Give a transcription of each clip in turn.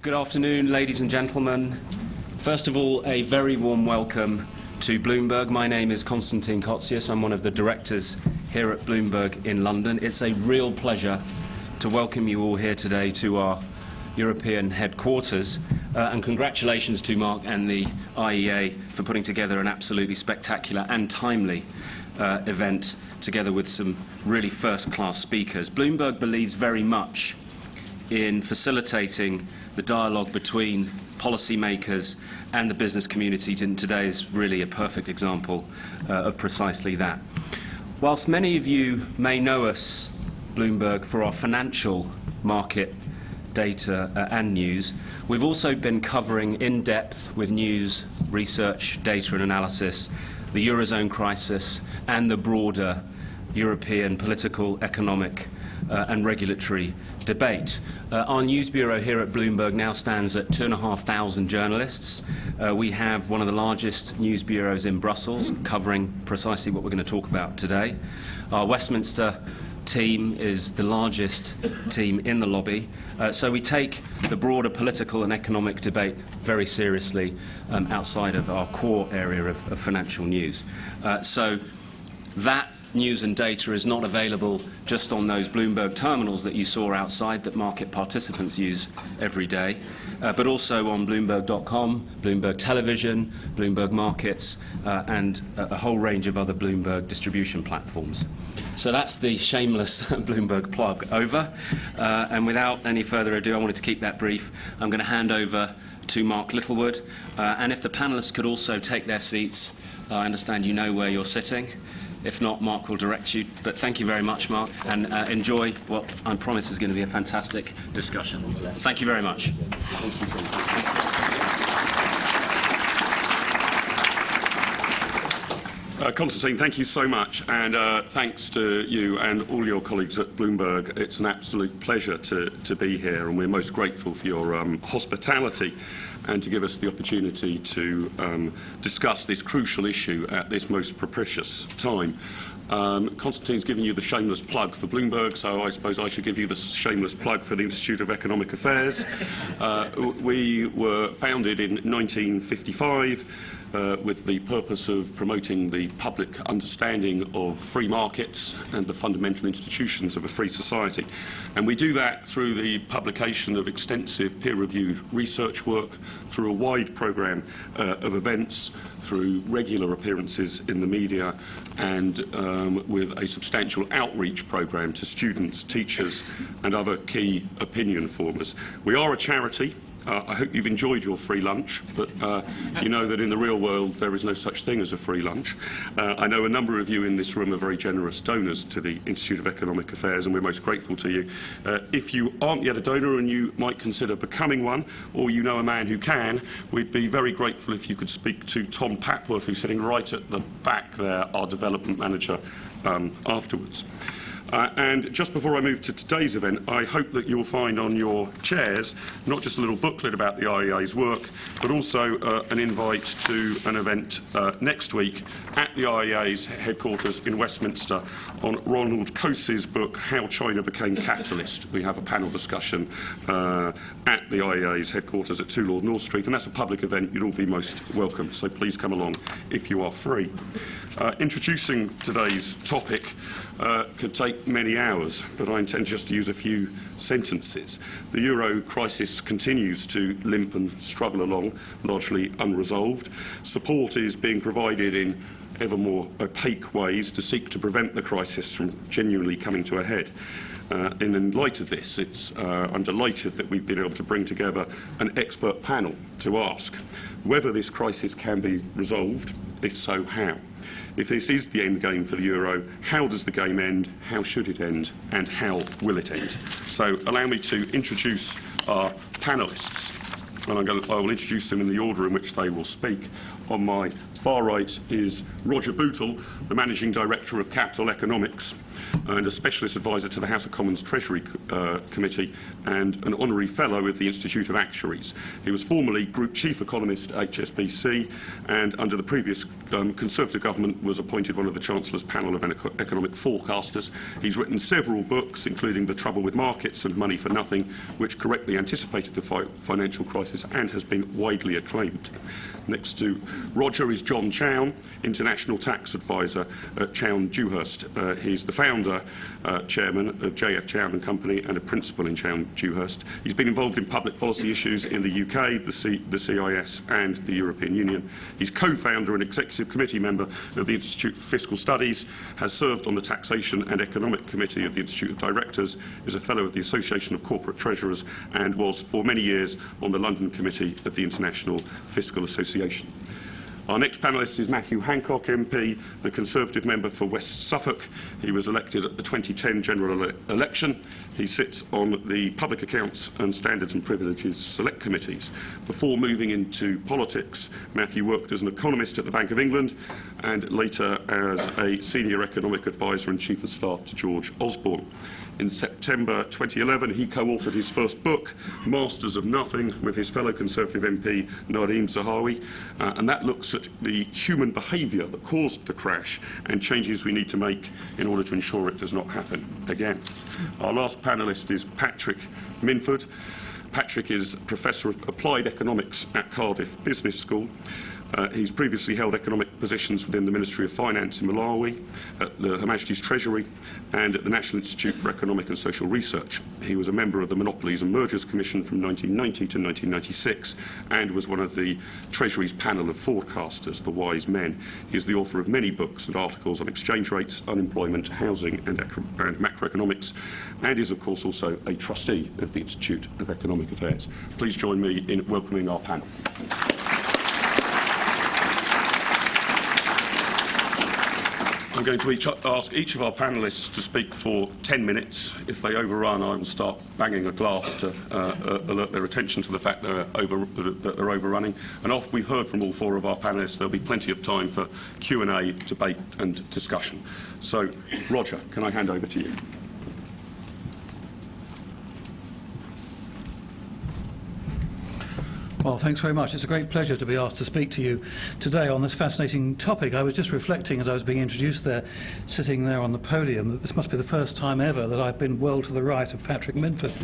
Good afternoon, ladies and gentlemen. First of all, a very warm welcome to Bloomberg. My name is Constantin Cotzias. I'm one of the directors here at Bloomberg in London. It's a real pleasure to welcome you all here today to our European headquarters. And congratulations to Mark and the IEA for putting together an absolutely spectacular and timely event, together with some really first-class speakers. Bloomberg believes very much in facilitating the dialogue between policymakers and the business community, and today is really a perfect example of precisely that. Whilst many of you may know us, Bloomberg, for our financial market data and news, we've also been covering in depth with news, research, data and analysis, the Eurozone crisis and the broader European political, economic and regulatory debate. Our news bureau here at Bloomberg now stands at 2,500 journalists. We have one of the largest news bureaus in Brussels, covering precisely what we're going to talk about today. Our Westminster team is the largest team in the lobby, so we take the broader political and economic debate very seriously outside of our core area of financial news. So that news and data is not available just on those Bloomberg terminals that you saw outside that market participants use every day, but also on Bloomberg.com, Bloomberg Television, Bloomberg Markets, and a whole range of other Bloomberg distribution platforms. So that's the shameless Bloomberg plug over. And without any further ado, I wanted to keep that brief. I'm going to hand over to Mark Littlewood. And if the panellists could also take their seats, I understand you know where you're sitting. If not, Mark will direct you. But thank you very much, Mark, and enjoy what I promise is going to be a fantastic discussion. Thank you very much. Constantine, thank you so much, and thanks to you and all your colleagues at Bloomberg. It's an absolute pleasure to be here, and we're most grateful for your hospitality and to give us the opportunity to discuss this crucial issue at this most propitious time. Constantine's given you the shameless plug for Bloomberg, so I suppose I should give you the shameless plug for the Institute of Economic Affairs. We were founded in 1955 with the purpose of promoting the public understanding of free markets and the fundamental institutions of a free society. And we do that through the publication of extensive peer-reviewed research work, through a wide programme of events, through regular appearances in the media, and with a substantial outreach programme to students, teachers and other key opinion formers. We are a charity. I hope you've enjoyed your free lunch, but you know that in the real world there is no such thing as a free lunch. I know a number of you in this room are very generous donors to the Institute of Economic Affairs, and we're most grateful to you. If you aren't yet a donor and you might consider becoming one, or you know a man who can, we'd be very grateful if you could speak to Tom Papworth, who's sitting right at the back there, our development manager, afterwards. And just before I move to today's event, I hope that you'll find on your chairs not just a little booklet about the IEA's work, but also an invite to an event next week at the IEA's headquarters in Westminster on Ronald Coase's book, How China Became Capitalist. We have a panel discussion at the IEA's headquarters at 2 Lord North Street, and that's a public event. You'd all be most welcome, so please come along if you are free. Introducing today's topic could take many hours, but I intend just to use a few sentences. The euro crisis continues to limp and struggle along, largely unresolved. Support is being provided in ever more opaque ways to seek to prevent the crisis from genuinely coming to a head. In light of this, I'm delighted that we've been able to bring together an expert panel to ask whether this crisis can be resolved, if so, how. If this is the end game for the euro, how does the game end, how should it end, and how will it end? So allow me to introduce our panellists, and I will introduce them in the order in which they will speak. On my Far right is Roger Bootle, the Managing Director of Capital Economics and a Specialist Advisor to the House of Commons Treasury Committee and an Honorary Fellow of the Institute of Actuaries. He was formerly Group Chief Economist at HSBC and under the previous Conservative government was appointed one of the Chancellor's panel of economic forecasters. He's written several books, including The Trouble with Markets and Money for Nothing, which correctly anticipated the financial crisis and has been widely acclaimed. Next to Roger is John Chown, International Tax Advisor at Chown, Dewhurst. He's the founder, chairman of JF Chown and Company and a principal in Chown, Dewhurst. He's been involved in public policy issues in the UK, the CIS and the European Union. He's co-founder and executive committee member of the Institute for Fiscal Studies, has served on the Taxation and Economic Committee of the Institute of Directors, is a fellow of the Association of Corporate Treasurers and was for many years on the London Committee of the International Fiscal Association. Our next panellist is Matthew Hancock MP, the Conservative member for West Suffolk. He was elected at the 2010 general election. He sits on the Public Accounts and Standards and Privileges Select Committees. Before moving into politics, Matthew worked as an economist at the Bank of England and later as a senior economic advisor and chief of staff to George Osborne. In September 2011, he co-authored his first book, Masters of Nothing, with his fellow Conservative MP, Nadeem Zahawi, and that looks at the human behaviour that caused the crash and changes we need to make in order to ensure it does not happen again. Our last panellist is Patrick Minford. Patrick is Professor of Applied Economics at Cardiff Business School. He's previously held economic positions within the Ministry of Finance in Malawi, at Her Majesty's Treasury and at the National Institute for Economic and Social Research. He was a member of the Monopolies and Mergers Commission from 1990 to 1996 and was one of the Treasury's panel of forecasters, the Wise Men. He is the author of many books and articles on exchange rates, unemployment, housing and macroeconomics, and is of course also a trustee of the Institute of Economic Affairs. Please join me in welcoming our panel. I'm going to ask each of our panellists to speak for 10 minutes. If they overrun, I will start banging a glass to alert their attention to the fact that they're overrunning. And after we've heard from all four of our panellists, there'll be plenty of time for Q&A, debate and discussion. So, Roger, can I hand over to you? Well, thanks very much. It's a great pleasure to be asked to speak to you today on this fascinating topic. I was just reflecting as I was being introduced there, sitting there on the podium, that this must be the first time ever that I've been well to the right of Patrick Minford.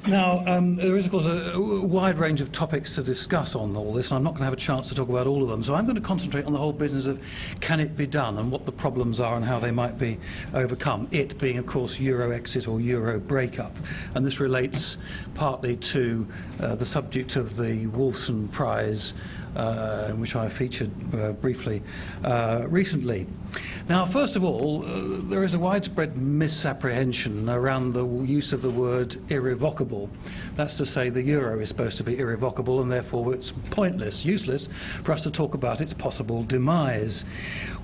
There is, of course, a wide range of topics to discuss on all this, and I'm not going to have a chance to talk about all of them. So I'm going to concentrate on the whole business of can it be done and what the problems are and how they might be overcome, it being, of course, Euro exit or Euro breakup. And this relates partly to the subject of the Wolfson Prize, in which I featured briefly recently. Now, first of all, there is a widespread misapprehension around the use of the word irrevocable. That's to say the euro is supposed to be irrevocable and therefore it's pointless, useless for us to talk about its possible demise.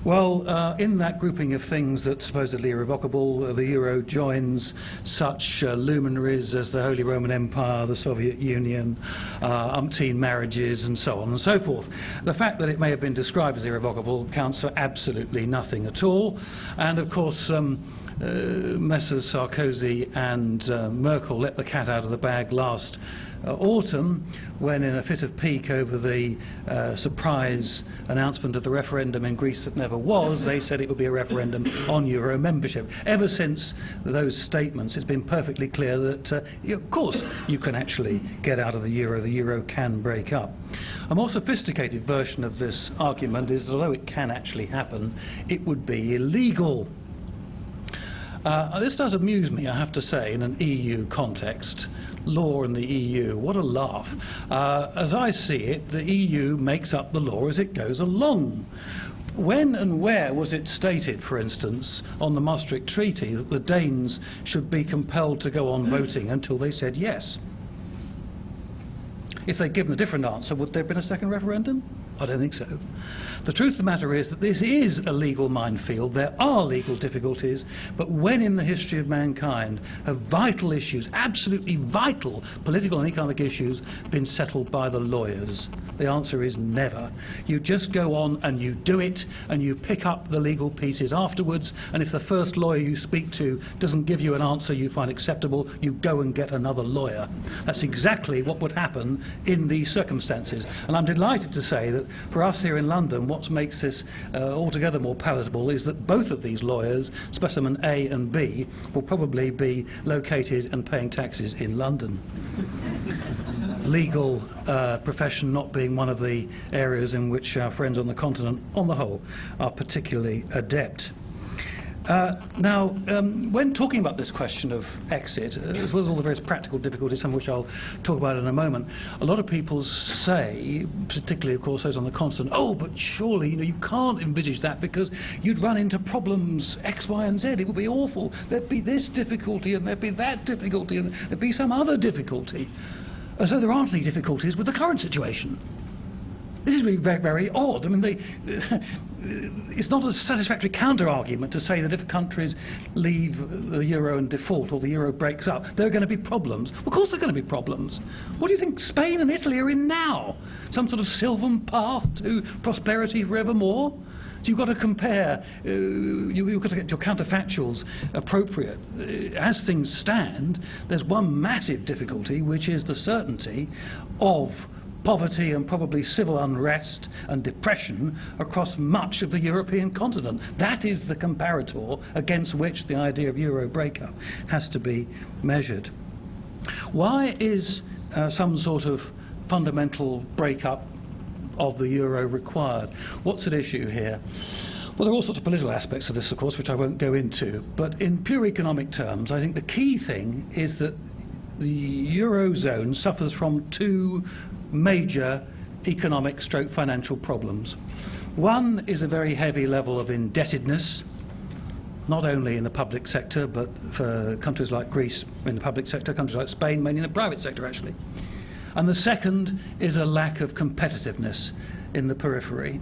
Well, in that grouping of things that supposedly irrevocable, the euro joins such luminaries as the Holy Roman Empire, the Soviet Union, umpteen marriages and so on and so forth. The fact that it may have been described as irrevocable counts for absolutely nothing at all. And of course, Messrs Sarkozy and Merkel let the cat out of the bag last autumn when, in a fit of pique over the surprise announcement of the referendum in Greece that never was, they said it would be a referendum on euro membership. Ever since those statements, it's been perfectly clear that, of course, you can actually get out of the euro can break up. A more sophisticated version of this argument is that although it can actually happen, it would be illegal. This does amuse me, I have to say, in an EU context. Law in the EU, what a laugh. As I see it, the EU makes up the law as it goes along. When and where was it stated, for instance, on the Maastricht Treaty that the Danes should be compelled to go on voting until they said yes? If they'd given a different answer, would there have been a second referendum? I don't think so. The truth of the matter is that this is a legal minefield. There are legal difficulties, but when in the history of mankind have vital issues, absolutely vital political and economic issues, been settled by the lawyers? The answer is never. You just go on and you do it, and you pick up the legal pieces afterwards, and if the first lawyer you speak to doesn't give you an answer you find acceptable, you go and get another lawyer. That's exactly what would happen in these circumstances. And I'm delighted to say that for us here in London, what makes this altogether more palatable is that both of these lawyers, Specimen A and B, will probably be located and paying taxes in London. Legal profession not being one of the areas in which our friends on the continent, on the whole, are particularly adept. Now, when talking about this question of exit, as well as all the various practical difficulties, some of which I'll talk about in a moment, a lot of people say, particularly, of course, those on the continent, oh, but surely, you can't envisage that because you'd run into problems X, Y, and Z. It would be awful. There'd be this difficulty, and there'd be that difficulty, and there'd be some other difficulty. As though there aren't any difficulties with the current situation. This is really very, very odd. I mean, it's not a satisfactory counter-argument to say that if countries leave the euro and default or the euro breaks up, there are going to be problems. Of course there are going to be problems. What do you think Spain and Italy are in now? Some sort of sylvan path to prosperity forevermore? So you've got to compare, you've got to get your counterfactuals appropriate. As things stand, there's one massive difficulty, which is the certainty of poverty and probably civil unrest and depression across much of the European continent. That is the comparator against which the idea of euro breakup has to be measured. Why is some sort of fundamental breakup of the euro required? What's at issue here? Well, there are all sorts of political aspects of this, of course, which I won't go into, but in pure economic terms, I think the key thing is that the Eurozone suffers from two major economic stroke financial problems. One is a very heavy level of indebtedness, not only in the public sector, but for countries like Greece in the public sector, countries like Spain mainly in the private sector, actually. And the second is a lack of competitiveness in the periphery.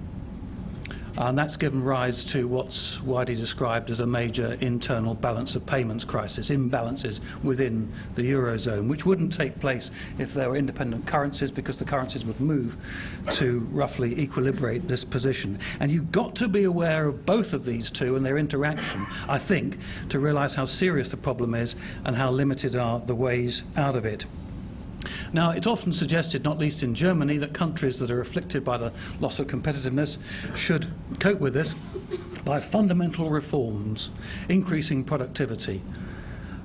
And that's given rise to what's widely described as a major internal balance of payments crisis, imbalances within the Eurozone, which wouldn't take place if there were independent currencies, because the currencies would move to roughly equilibrate this position. And you've got to be aware of both of these two and their interaction, I think, to realise how serious the problem is and how limited are the ways out of it. Now, it's often suggested, not least in Germany, that countries that are afflicted by the loss of competitiveness should cope with this by fundamental reforms, increasing productivity.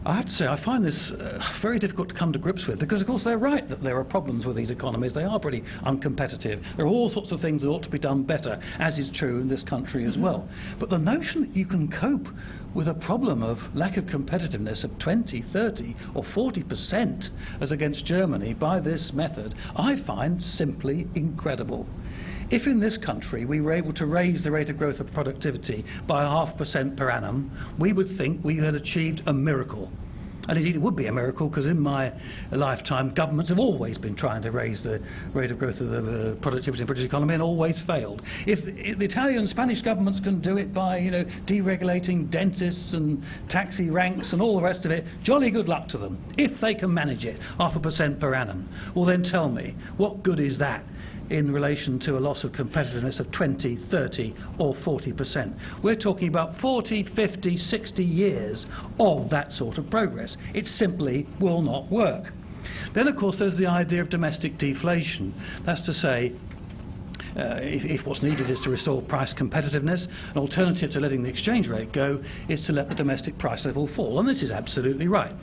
I have to say, I find this very difficult to come to grips with, because, of course, they're right that there are problems with these economies. They are pretty uncompetitive. There are all sorts of things that ought to be done better, as is true in this country as well. But the notion that you can cope with a problem of lack of competitiveness of 20, 30 or 40% as against Germany by this method, I find simply incredible. If in this country we were able to raise the rate of growth of productivity by 0.5% per annum, we would think we had achieved a miracle. And indeed it would be a miracle, because in my lifetime governments have always been trying to raise the rate of growth of the productivity in the British economy and always failed. If the Italian and Spanish governments can do it by deregulating dentists and taxi ranks and all the rest of it, jolly good luck to them. If they can manage it 0.5% per annum, well then tell me, what good is that in relation to a loss of competitiveness of 20, 30 or 40%. We're talking about 40, 50, 60 years of that sort of progress. It simply will not work. Then, of course, there's the idea of domestic deflation. That's to say, if what's needed is to restore price competitiveness, an alternative to letting the exchange rate go is to let the domestic price level fall. And this is absolutely right.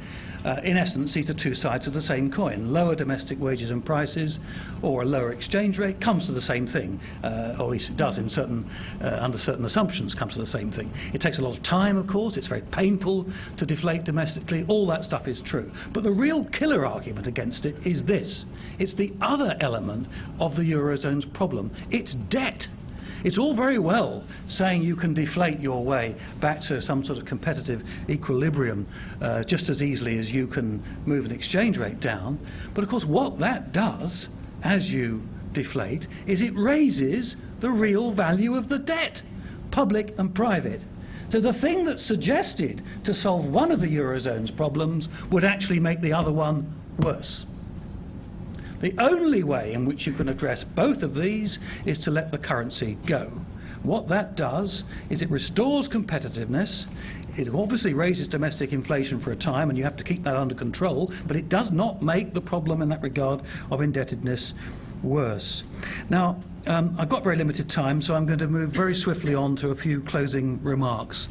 In essence, these are two sides of the same coin. Lower domestic wages and prices, or a lower exchange rate, comes to the same thing, or at least it does under certain assumptions comes to the same thing. It takes a lot of time, of course. It's very painful to deflate domestically. All that stuff is true. But the real killer argument against it is this. It's the other element of the Eurozone's problem. It's debt. It's all very well saying you can deflate your way back to some sort of competitive equilibrium just as easily as you can move an exchange rate down. But of course what that does, as you deflate is it raises the real value of the debt, public and private. So the thing that's suggested to solve one of the Eurozone's problems would actually make the other one worse. The only way in which you can address both of these is to let the currency go. What that does is it restores competitiveness. It obviously raises domestic inflation for a time, and you have to keep that under control, but it does not make the problem in that regard of indebtedness worse. Now, I've got very limited time, so I'm going to move very swiftly on to a few closing remarks.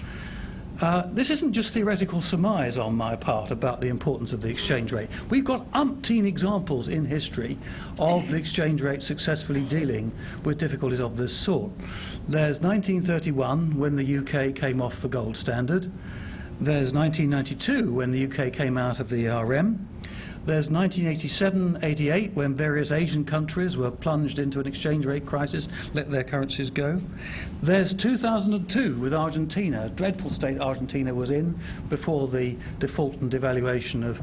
This isn't just theoretical surmise on my part about the importance of the exchange rate. We've got umpteen examples in history of the exchange rate successfully dealing with difficulties of this sort. There's 1931, when the UK came off the gold standard. There's 1992, when the UK came out of the ERM. There's 1987-88, when various Asian countries were plunged into an exchange rate crisis, let their currencies go. There's 2002 with Argentina, a dreadful state Argentina was in before the default and devaluation of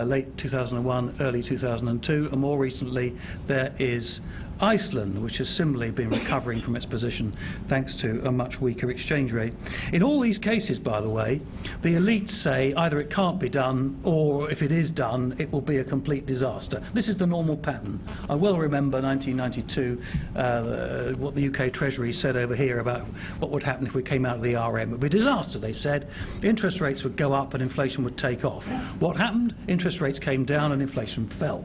late 2001, early 2002. And more recently, there is Iceland, which has similarly been recovering from its position thanks to a much weaker exchange rate. In all these cases, by the way, the elites say either it can't be done, or if it is done, it will be a complete disaster. This is the normal pattern. I well remember 1992, what the UK Treasury said over here about what would happen if we came out of the RM. It would be a disaster, they said. Interest rates would go up and inflation would take off. What happened? Interest rates came down and inflation fell.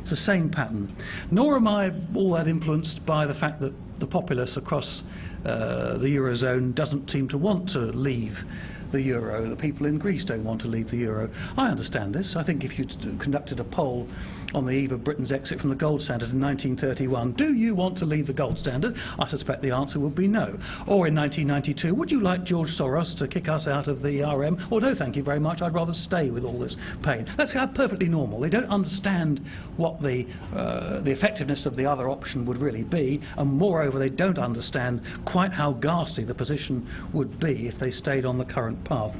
It's the same pattern. Nor am I all that influenced by the fact that the populace across the Eurozone doesn't seem to want to leave the euro. The people in Greece don't want to leave the euro. I understand this. I think if you conducted a poll on the eve of Britain's exit from the gold standard in 1931, do you want to leave the gold standard? I suspect the answer would be no. Or in 1992, would you like George Soros to kick us out of the RM? Or no, thank you very much, I'd rather stay with all this pain. That's perfectly normal. They don't understand what the effectiveness of the other option would really be, and moreover, they don't understand quite how ghastly the position would be if they stayed on the current path.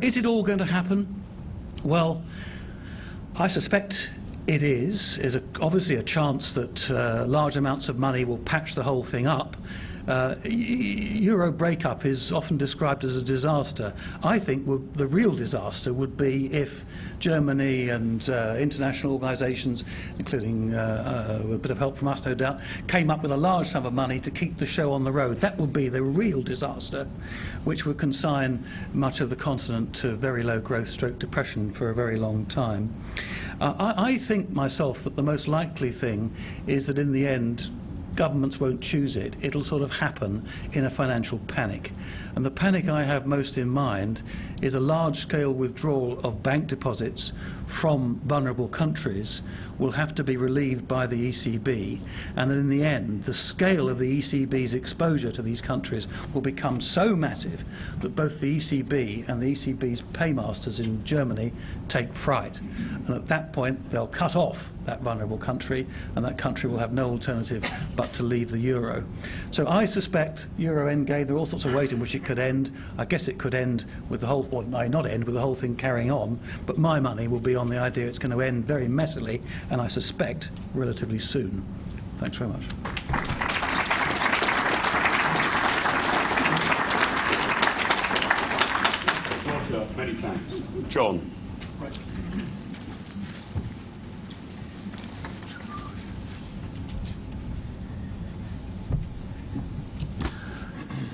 Is it all going to happen? Well, I suspect it is. There's obviously a chance that large amounts of money will patch the whole thing up. Euro breakup is often described as a disaster. I think the real disaster would be if Germany and international organisations, including a bit of help from us no doubt, came up with a large sum of money to keep the show on the road. That would be the real disaster, which would consign much of the continent to very low growth stroke depression for a very long time. I think myself that the most likely thing is that in the end governments won't choose it. It'll sort of happen in a financial panic. And the panic I have most in mind is a large-scale withdrawal of bank deposits from vulnerable countries will have to be relieved by the ECB, and then in the end the scale of the ECB's exposure to these countries will become so massive that both the ECB and the ECB's paymasters in Germany take fright. And at that point they'll cut off that vulnerable country, and that country will have no alternative but to leave the euro. So I suspect euro endgame, there are all sorts of ways in which it could end. I guess it could end with the whole, or not end with the whole thing carrying on, but my money will be on the idea it's going to end very messily, and I suspect relatively soon. Thanks very much. Roger, many thanks. John.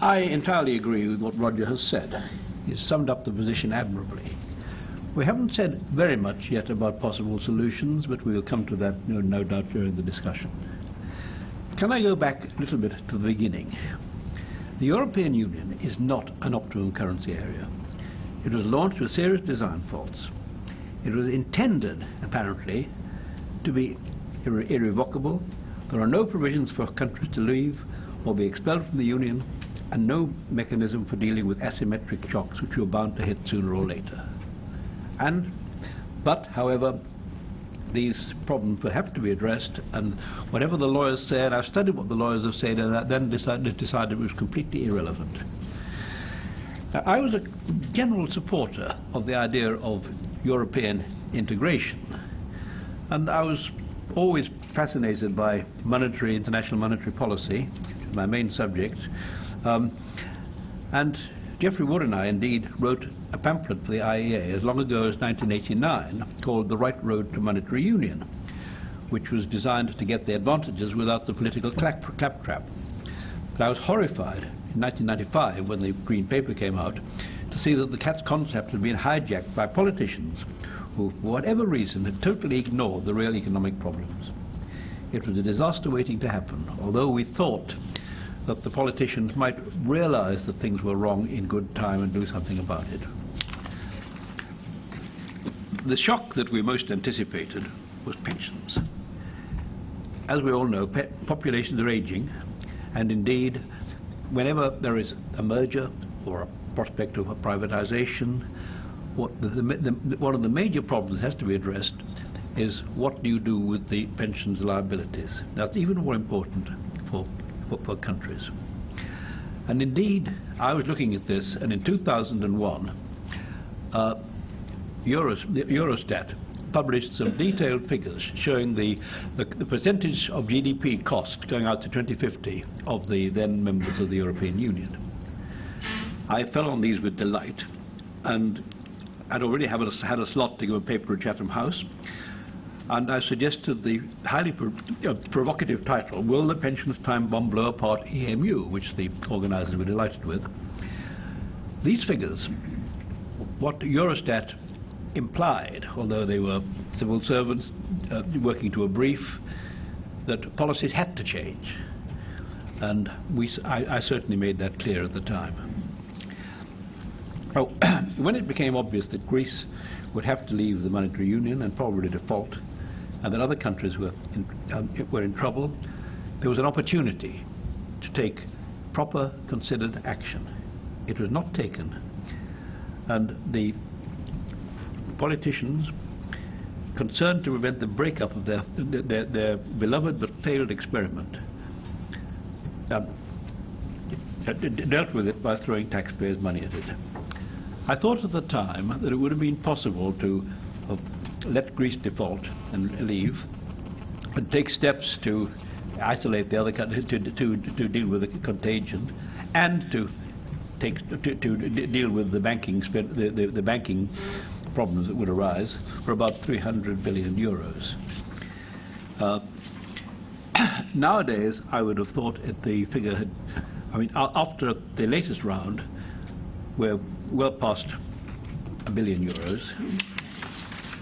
I entirely agree with what Roger has said. He's summed up the position admirably. We haven't said very much yet about possible solutions, but we will come to that no doubt during the discussion. Can I go back a little bit to the beginning? The European Union is not an optimum currency area. It was launched with serious design faults. It was intended, apparently, to be irrevocable. There are no provisions for countries to leave or be expelled from the Union, and no mechanism for dealing with asymmetric shocks which you're bound to hit sooner or later. But, however, these problems will have to be addressed, and whatever the lawyers say, and I've studied what the lawyers have said, and I then decided it was completely irrelevant. Now, I was a general supporter of the idea of European integration, and I was always fascinated by international monetary policy, which is my main subject. And Geoffrey Wood and I indeed wrote a pamphlet for the IEA as long ago as 1989 called The Right Road to Monetary Union, which was designed to get the advantages without the political claptrap. But I was horrified in 1995 when the Green Paper came out to see that the CATS concept had been hijacked by politicians who, for whatever reason, had totally ignored the real economic problems. It was a disaster waiting to happen, although we thought that the politicians might realize that things were wrong in good time and do something about it. The shock that we most anticipated was pensions. As we all know, populations are aging, and indeed, whenever there is a merger or a prospect of a privatization, one of the major problems that has to be addressed is what do you do with the pensions liabilities. That's even more important for countries. And indeed, I was looking at this, and in 2001, Eurostat published some detailed figures showing the percentage of GDP cost going out to 2050 of the then members of the European Union. I fell on these with delight, and I'd already had a slot to give a paper at Chatham House, and I suggested the highly provocative title, Will the Pensions Time Bomb Blow Apart EMU, which the organisers were delighted with. These figures, what Eurostat implied, although they were civil servants working to a brief, that policies had to change. And I certainly made that clear at the time. Oh, when it became obvious that Greece would have to leave the monetary union and probably default, and that other countries were in trouble, there was an opportunity to take proper, considered action. It was not taken. And the politicians, concerned to prevent the breakup of their beloved but failed experiment, dealt with it by throwing taxpayers' money at it. I thought at the time that it would have been possible to let Greece default and leave, and take steps to isolate the other countries, to deal with the contagion, and to deal with the banking problems that would arise for about 300 billion euros. Nowadays, I would have thought the figure had, after the latest round, we're well past €1 billion,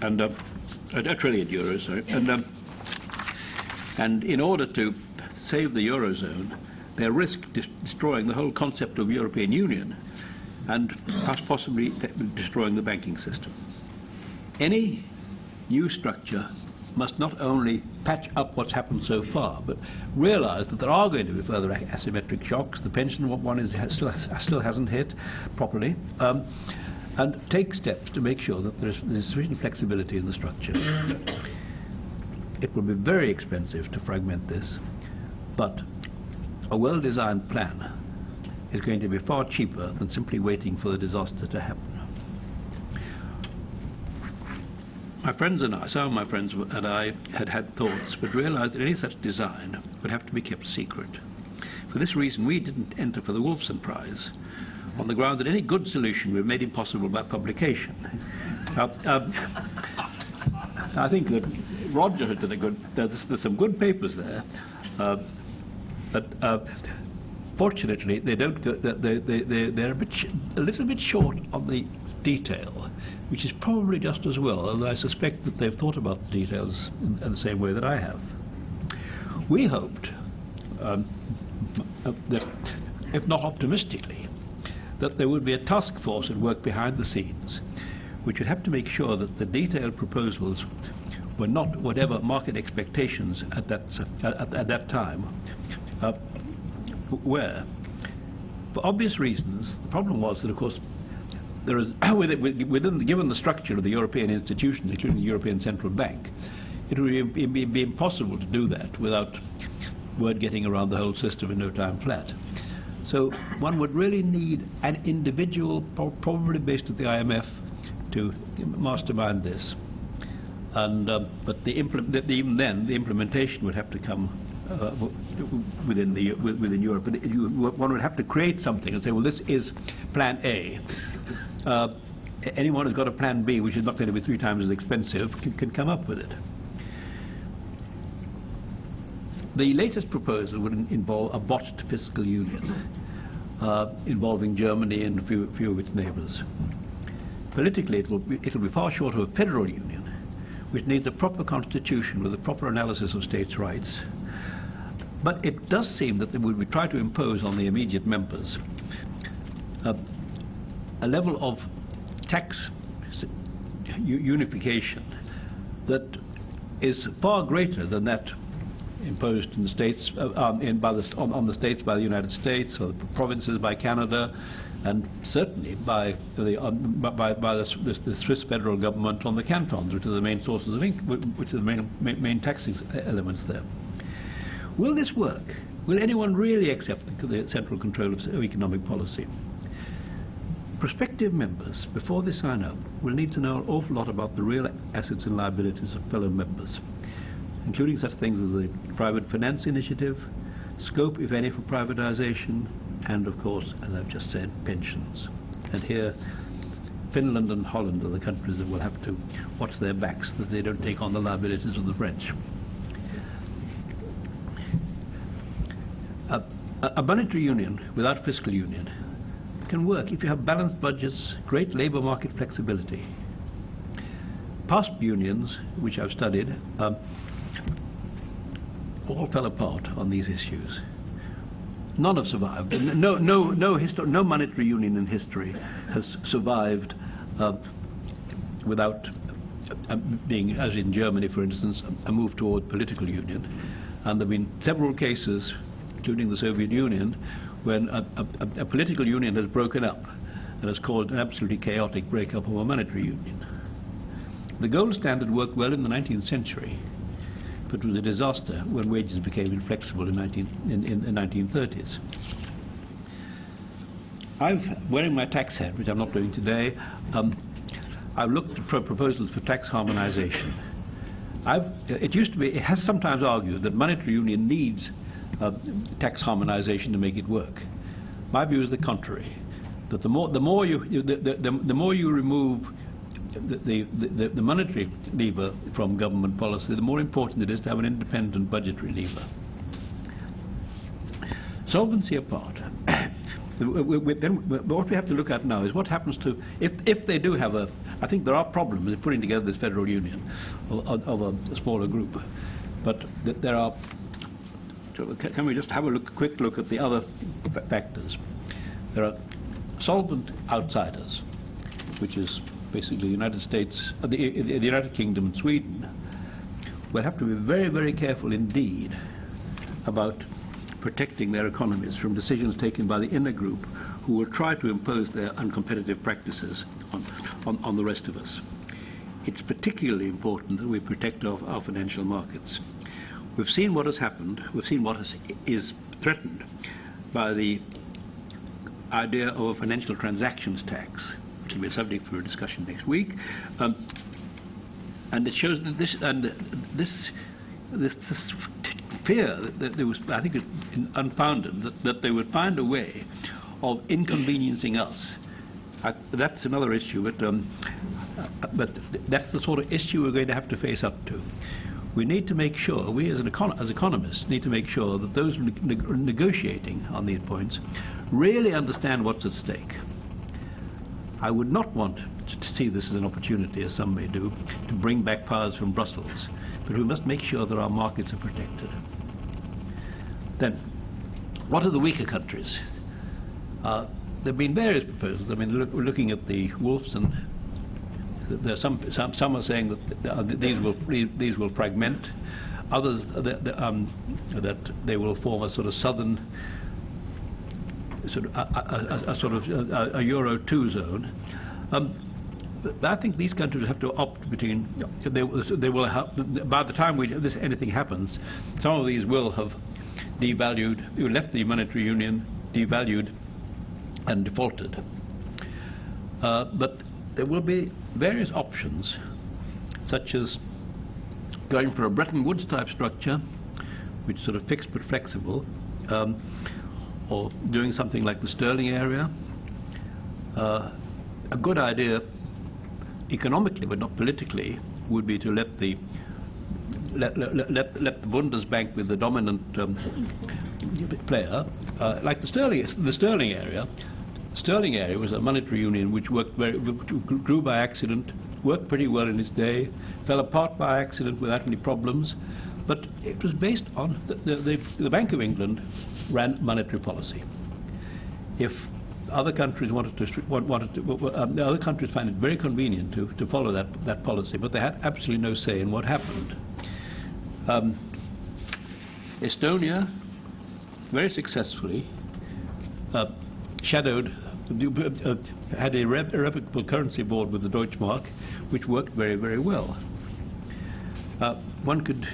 and €1 trillion, sorry, and in order to save the Eurozone, they risk destroying the whole concept of European Union, and possibly destroying the banking system. Any new structure must not only patch up what's happened so far, but realize that there are going to be further asymmetric shocks. The pension one still hasn't hit properly, and take steps to make sure that there's sufficient flexibility in the structure. It will be very expensive to fragment this, but a well-designed plan is going to be far cheaper than simply waiting for the disaster to happen. My friends and I, some of my friends and I, had thoughts, but realized that any such design would have to be kept secret. For this reason, we didn't enter for the Wolfson Prize, on the ground that any good solution would be made impossible by publication. I think that Roger had done there's some good papers there, but fortunately they don't go, they're a little bit short on the detail, which is probably just as well, although I suspect that they've thought about the details in the same way that I have. We hoped that, if not optimistically, that there would be a task force at work behind the scenes, which would have to make sure that the detailed proposals were not whatever market expectations at that time were. For obvious reasons, the problem was that, of course, there is, given the structure of the European institutions, including the European Central Bank, it would be impossible to do that without word getting around the whole system in no time flat. So one would really need an individual, probably based at the IMF, to mastermind this. And but even then, the implementation would have to come within Europe. But one would have to create something and say, well, this is Plan A. Anyone who's got a Plan B, which is not going to be 3 times as expensive, can come up with it. The latest proposal would involve a botched fiscal union, involving Germany and a few of its neighbours. Politically, it'll be far short of a federal union, which needs a proper constitution with a proper analysis of states' rights. But it does seem that they would try to impose on the immediate members a level of tax unification that is far greater than that imposed in the states on the states by the United States, or the provinces by Canada, and certainly by the Swiss federal government on the cantons, which are the main sources of income, which are the main taxing elements there. Will this work? Will anyone really accept the central control of economic policy? Prospective members, before they sign up, will need to know an awful lot about the real assets and liabilities of fellow members, including such things as the private finance initiative, scope, if any, for privatization, and, of course, as I've just said, pensions. And here, Finland and Holland are the countries that will have to watch their backs, that they don't take on the liabilities of the French. A monetary union without fiscal union can work if you have balanced budgets, great labour market flexibility. Past unions, which I've studied, all fell apart on these issues. None have survived. No monetary union in history has survived without being, as in Germany, for instance, a move toward political union. And there have been several cases, including the Soviet Union, when a political union has broken up and has caused an absolutely chaotic breakup of a monetary union. The gold standard worked well in the 19th century, but was a disaster when wages became inflexible in the 1930s. Wearing my tax hat, which I'm not doing today, I've looked at proposals for tax harmonisation. It has sometimes argued that monetary union needs tax harmonisation to make it work. My view is the contrary. That the more you remove the monetary lever from government policy, the more important it is to have an independent budgetary lever. Solvency apart, what we have to look at now is what happens to, if they do have I think there are problems in putting together this federal union of a smaller group, but there are. Can we just have a quick look at the other factors? There are solvent outsiders, which is basically the United States, the United Kingdom and Sweden. We'll have to be very, very careful indeed about protecting their economies from decisions taken by the inner group who will try to impose their uncompetitive practices on the rest of us. It's particularly important that we protect our financial markets. We've seen what has happened. We've seen what is threatened by the idea of a financial transactions tax, which will be a subject for a discussion next week. And it shows that this fear that there was, I think, unfounded, that they would find a way of inconveniencing us. That's another issue, but that's the sort of issue we're going to have to face up to. We need to make sure, we as economists need to make sure that those negotiating on these points really understand what's at stake. I would not want to see this as an opportunity, as some may do, to bring back powers from Brussels, but we must make sure that our markets are protected. Then, what are the weaker countries? There have been various proposals. I mean, looking at the Wolfs, and there are some are saying that these will fragment. Others that they will form a sort of southern, a Euro 2 zone. I think these countries have to opt between. They will have, by the time anything happens, some of these will have devalued, left the monetary union, devalued, and defaulted. But there will be various options, such as going for a Bretton Woods type structure, which is sort of fixed but flexible, or doing something like the sterling area. A good idea economically, but not politically, would be to let the Bundesbank with the dominant player, like the sterling area. Sterling area was a monetary union which grew by accident, worked pretty well in its day, fell apart by accident without any problems, but it was based on the Bank of England ran monetary policy. If other countries the other countries find it very convenient to follow that policy, but they had absolutely no say in what happened. Estonia very successfully had a irrevocable currency board with the Deutschmark, which worked very, very well. One could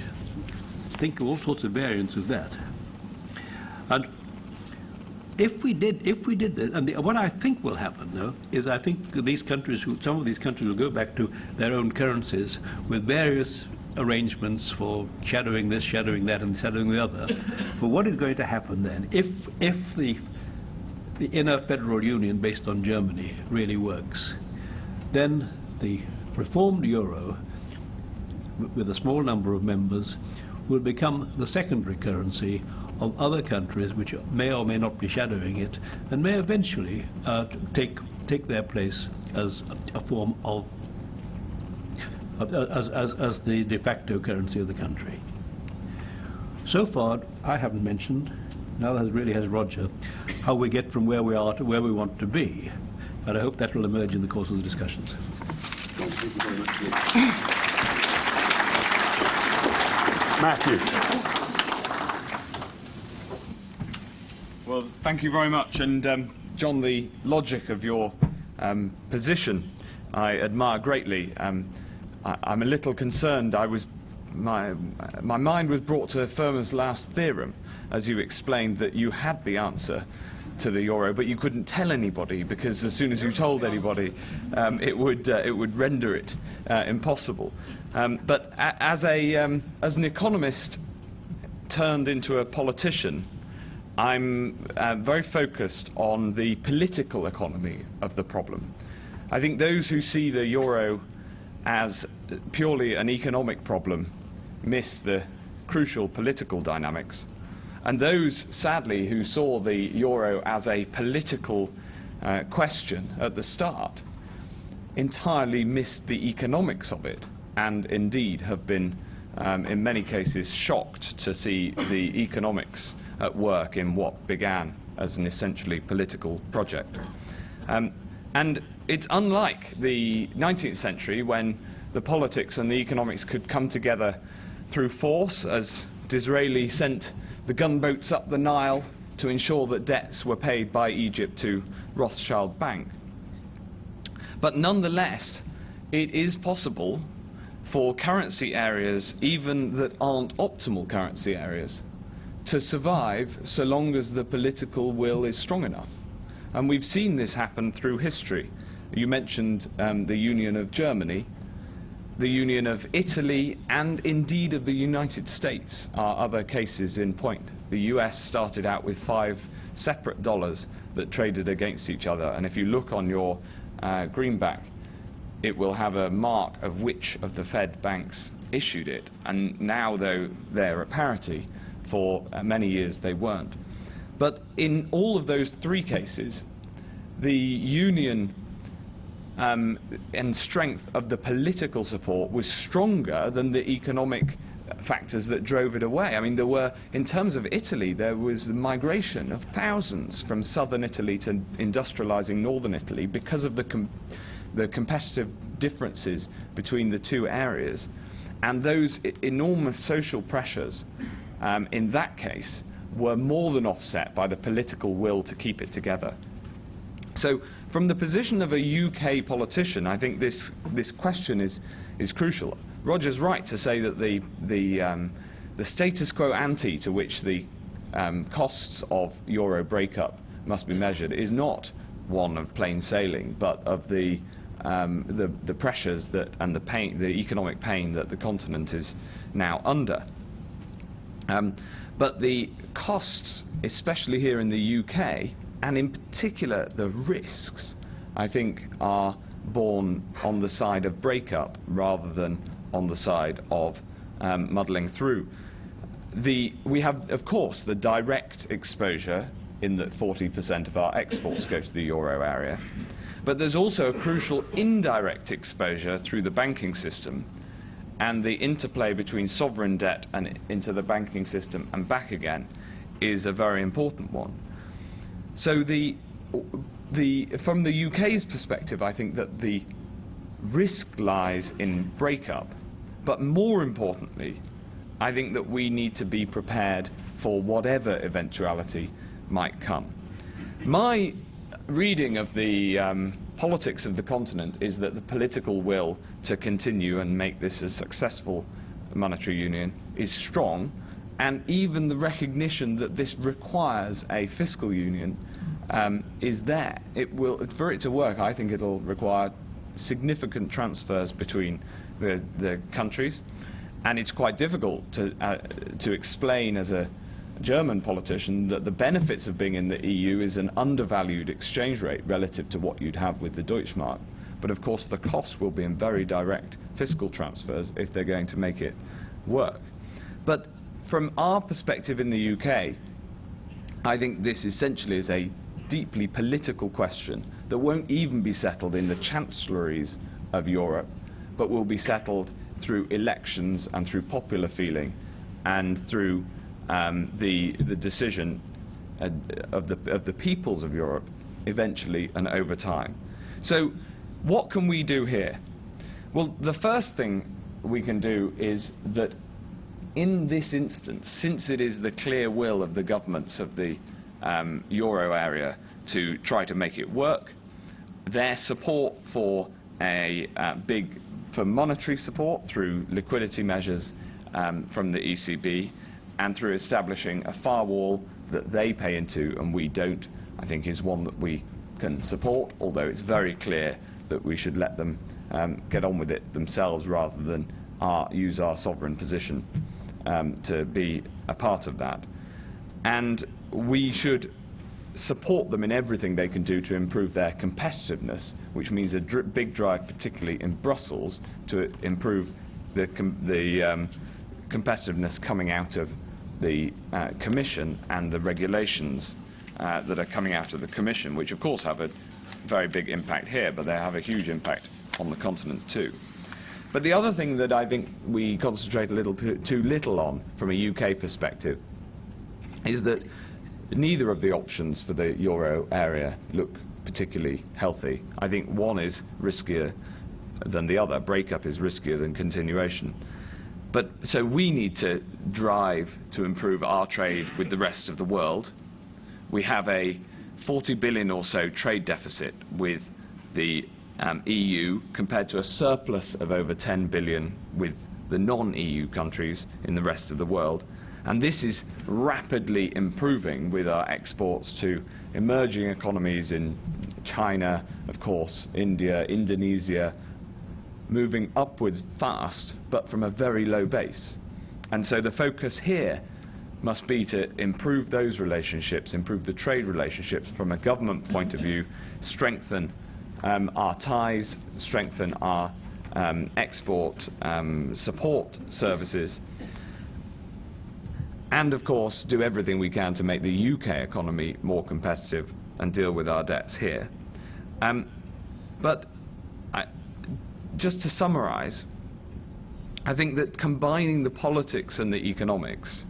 think of all sorts of variants of that. And if we did this, and what I think will happen, though, is I think some of these countries will go back to their own currencies with various arrangements for shadowing this, shadowing that, and shadowing the other. But what is going to happen then, if the inner federal union based on Germany really works, then the reformed euro, with a small number of members, will become the secondary currency of other countries which may or may not be shadowing it, and may eventually take their place as a form of as the de facto currency of the country. So far, I haven't mentioned, now that really has Roger, how we get from where we are to where we want to be. But I hope that will emerge in the course of the discussions. Thank you very much. Matthew. Well, thank you very much. And John, the logic of your position I admire greatly. I'm a little concerned. My mind was brought to Fermat's last theorem, as you explained that you had the answer to the euro, but you couldn't tell anybody, because as soon as you told anybody, it would render it impossible. But as an economist turned into a politician, I'm very focused on the political economy of the problem. I think those who see the euro as purely an economic problem miss the crucial political dynamics. And those, sadly, who saw the euro as a political question at the start entirely missed the economics of it, and indeed have been, in many cases, shocked to see the economics at work in what began as an essentially political project. And it's unlike the 19th century, when the politics and the economics could come together through force, as Disraeli sent the gunboats up the Nile to ensure that debts were paid by Egypt to Rothschild Bank. But nonetheless, it is possible for currency areas, even that aren't optimal currency areas, to survive so long as the political will is strong enough. And we've seen this happen through history. You mentioned the Union of Germany. The Union of Italy, and indeed of the United States, are other cases in point. The US started out with 5 separate dollars that traded against each other, and if you look on your greenback, it will have a mark of which of the Fed banks issued it. And now, though they're at parity, for many years they weren't. But in all of those 3 cases, the union and strength of the political support was stronger than the economic factors that drove it away. I mean, there were, in terms of Italy, there was the migration of thousands from southern Italy to industrializing northern Italy because of the competitive differences between the 2 areas. And those enormous social pressures, in that case, were more than offset by the political will to keep it together. So, from the position of a UK politician, I think this question is crucial. Roger's right to say that the status quo ante to which the costs of euro breakup must be measured is not one of plain sailing, but of the the pressures and the pain, the economic pain that the continent is now under. But the costs, especially here in the UK, and in particular the risks, I think are borne on the side of breakup rather than on the side of muddling through. We have, of course, the direct exposure in that 40% of our exports go to the euro area. But there's also a crucial indirect exposure through the banking system, and the interplay between sovereign debt and into the banking system and back again is a very important one. So from the UK's perspective, I think that the risk lies in breakup, but more importantly, I think that we need to be prepared for whatever eventuality might come. My reading of the politics of the continent is that the political will to continue and make this a successful monetary union is strong, and even the recognition that this requires a fiscal union is there. For it to work, I think it'll require significant transfers between the countries, and it's quite difficult to explain as a German politician that the benefits of being in the EU is an undervalued exchange rate relative to what you'd have with the Deutschmark. But of course the cost will be in very direct fiscal transfers if they're going to make it work. But from our perspective in the UK, I think this essentially is a deeply political question that won't even be settled in the chancelleries of Europe, but will be settled through elections and through popular feeling and through the decision of the peoples of Europe eventually and over time. So what can we do here? Well, the first thing we can do is that in this instance, since it is the clear will of the governments of the euro area to try to make it work, their support for for monetary support through liquidity measures from the ECB and through establishing a firewall that they pay into and we don't, I think is one that we can support, although it's very clear that we should let them get on with it themselves rather than use our sovereign position to be a part of that. And we should support them in everything they can do to improve their competitiveness, which means a big drive, particularly in Brussels, to improve the competitiveness coming out of the Commission and the regulations that are coming out of the Commission, which of course have a very big impact here, but they have a huge impact on the continent too. But the other thing that I think we concentrate a little too little on from a UK perspective is that neither of the options for the euro area look particularly healthy. I think one is riskier than the other. Breakup is riskier than continuation. But so we need to drive to improve our trade with the rest of the world. We have a 40 billion or so trade deficit with the EU compared to a surplus of over 10 billion with the non-EU countries in the rest of the world. And this is rapidly improving with our exports to emerging economies in China, of course, India, Indonesia, moving upwards fast, but from a very low base. And so the focus here must be to improve those relationships, improve the trade relationships from a government point of view, strengthen our ties, strengthen our export support services, and of course do everything we can to make the UK economy more competitive and deal with our debts here. Just to summarise, I think that combining the politics and the economics,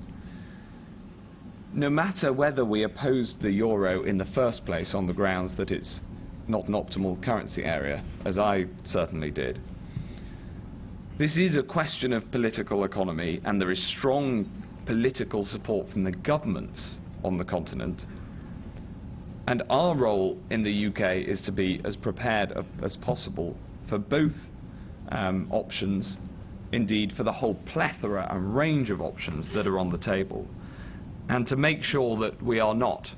no matter whether we oppose the euro in the first place on the grounds that it's not an optimal currency area, as I certainly did, this is a question of political economy, and there is strong political support from the governments on the continent. And our role in the UK is to be as prepared as possible for both options, indeed for the whole plethora and range of options that are on the table, and to make sure that we are not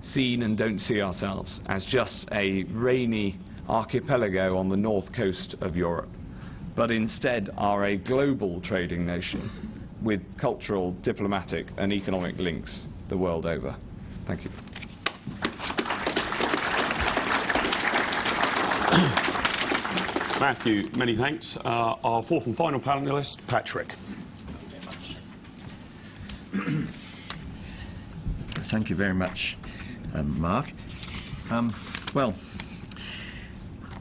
seen and don't see ourselves as just a rainy archipelago on the north coast of Europe, but instead are a global trading nation with cultural, diplomatic and economic links the world over. Thank you. Matthew, many thanks. Our fourth and final panellist, Patrick. Thank you very much, Mark. Well,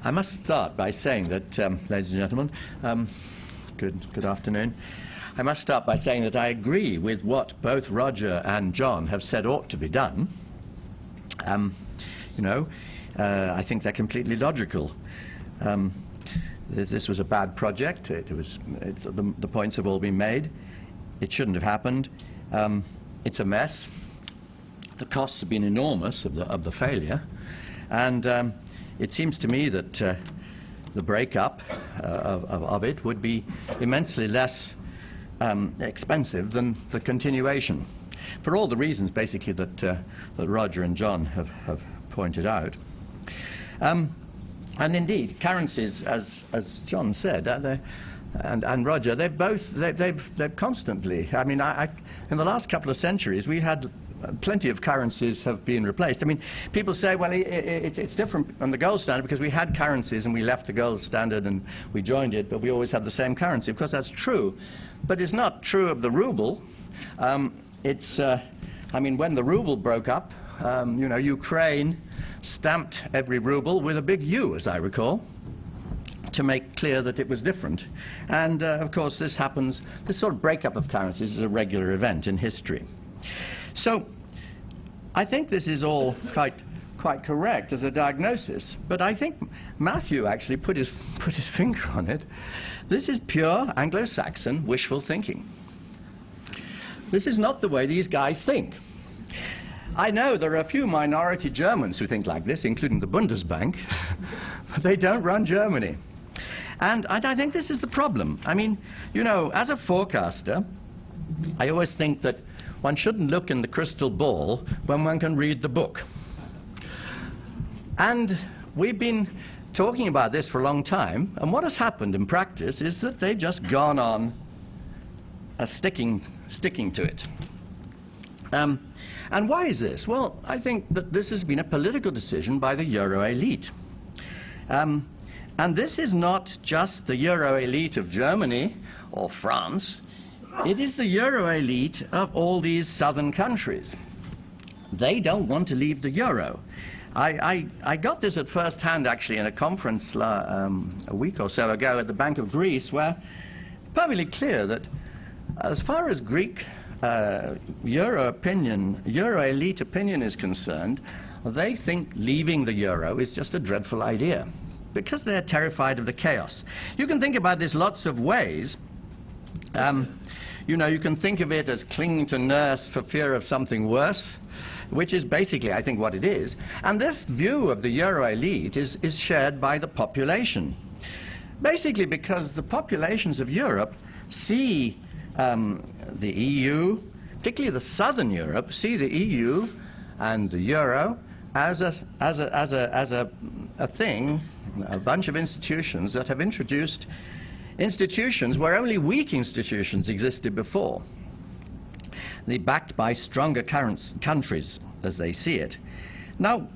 I must start by saying that, ladies and gentlemen, good afternoon. I must start by saying that I agree with what both Roger and John have said ought to be done. I think they're completely logical. This was a bad project. The points have all been made. It shouldn't have happened. It's a mess. The costs have been enormous of the failure, and it seems to me that the breakup of it would be immensely less expensive than the continuation, for all the reasons basically that Roger and John have pointed out. And indeed, currencies, as John said, and Roger, they've constantly. I mean, in the last couple of centuries, we had plenty of currencies have been replaced. I mean, people say, well, it's different on the gold standard because we had currencies and we left the gold standard and we joined it, but we always had the same currency. Of course, that's true, but it's not true of the ruble. I mean, when the ruble broke up, Ukraine stamped every ruble with a big U, as I recall, to make clear that it was different. And, of course, this sort of breakup of currencies is a regular event in history. So I think this is all quite correct as a diagnosis, but I think Matthew actually put his finger on it. This is pure Anglo-Saxon wishful thinking. This is not the way these guys think. I know there are a few minority Germans who think like this, including the Bundesbank, but they don't run Germany. And I think this is the problem. I mean, as a forecaster, I always think that one shouldn't look in the crystal ball when one can read the book. And we've been talking about this for a long time, and what has happened in practice is that they've just gone on sticking to it. And why is this? Well, I think that this has been a political decision by the Euro elite. And this is not just the Euro elite of Germany or France. It is the Euro elite of all these southern countries. They don't want to leave the Euro. I got this at first hand, actually, in a conference a week or so ago at the Bank of Greece, where perfectly clear that as far as Greek Euro elite opinion is concerned, they think leaving the Euro is just a dreadful idea because they're terrified of the chaos. You can think about this lots of ways. You can think of it as clinging to nurse for fear of something worse, which is basically, I think, what it is. And this view of the Euro elite is shared by the population. Basically because the populations of Europe see the EU, particularly the southern Europe, see the EU and the Euro as a thing, a bunch of institutions that have introduced institutions where only weak institutions existed before. They're backed by stronger countries as they see it. Now,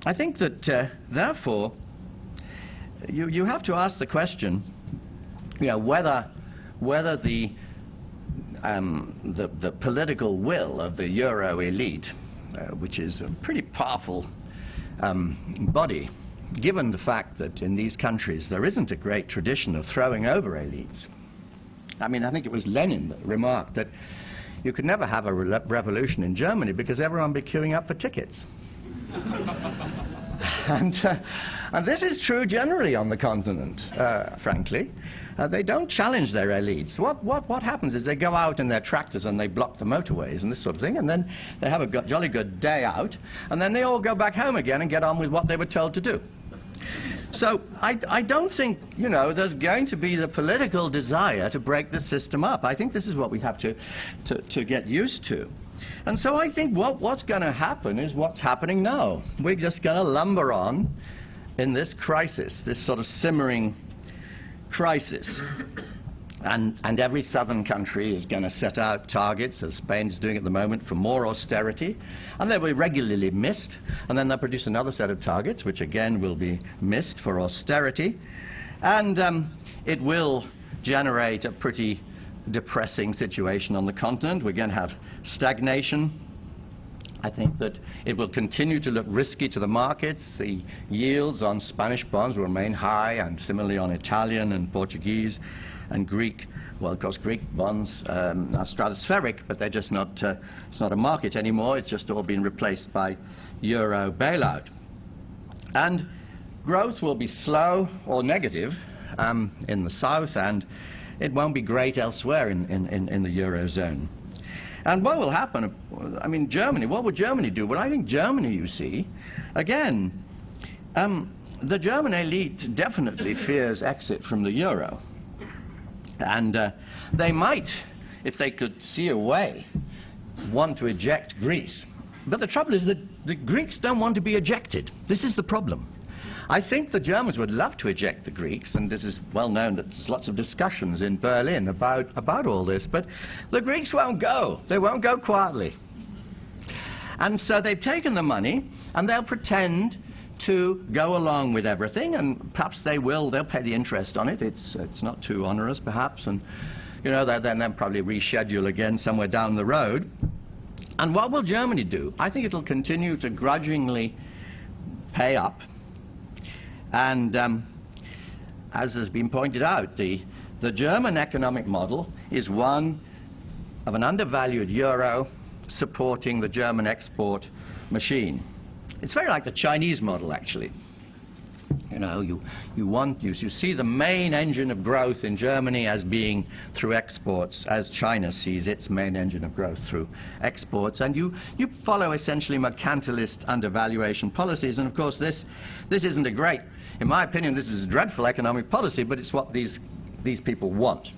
I think that therefore you have to ask the question, whether the political will of the Euro elite, which is a pretty powerful body, given the fact that in these countries there isn't a great tradition of throwing over elites. I mean, I think it was Lenin that remarked that you could never have a revolution in Germany because everyone would be queuing up for tickets. And this is true generally on the continent, frankly. They don't challenge their elites. What happens is they go out in their tractors and they block the motorways and this sort of thing, and then they have a jolly good day out, and then they all go back home again and get on with what they were told to do. So I don't think, there's going to be the political desire to break the system up. I think this is what we have to get used to. And so I think what's going to happen is what's happening now. We're just going to lumber on in this crisis, this sort of simmering crisis. And every southern country is going to set out targets, as Spain is doing at the moment, for more austerity. And they'll be regularly missed. And then they'll produce another set of targets, which again will be missed for austerity. And it will generate a pretty depressing situation on the continent. We're going to have stagnation. I think that it will continue to look risky to the markets. The yields on Spanish bonds will remain high, and similarly on Italian and Portuguese and Greek. Well, of course, Greek bonds are stratospheric, but they're just not, it's not a market anymore. It's just all been replaced by euro bailout. And growth will be slow or negative in the south, and it won't be great elsewhere in the Eurozone. And what will happen, I mean, Germany, what would Germany do? Well, I think Germany, you see, again, the German elite definitely fears exit from the euro. And they might, if they could see a way, want to eject Greece. But the trouble is that the Greeks don't want to be ejected. This is the problem. I think the Germans would love to eject the Greeks, and this is well known that there's lots of discussions in Berlin about all this, but the Greeks won't go. They won't go quietly. And so they've taken the money, and they'll pretend to go along with everything, and perhaps they'll pay the interest on it. It's not too onerous, perhaps, and you know, they'll probably reschedule again somewhere down the road. And what will Germany do? I think it'll continue to grudgingly pay up. And as has been pointed out, the German economic model is one of an undervalued euro supporting the German export machine. It's very like the Chinese model, actually. You know, you see the main engine of growth in Germany as being through exports, as China sees its main engine of growth through exports, and you follow essentially mercantilist undervaluation policies. And of course, this isn't a great, in my opinion, this is a dreadful economic policy, but it's what these people want.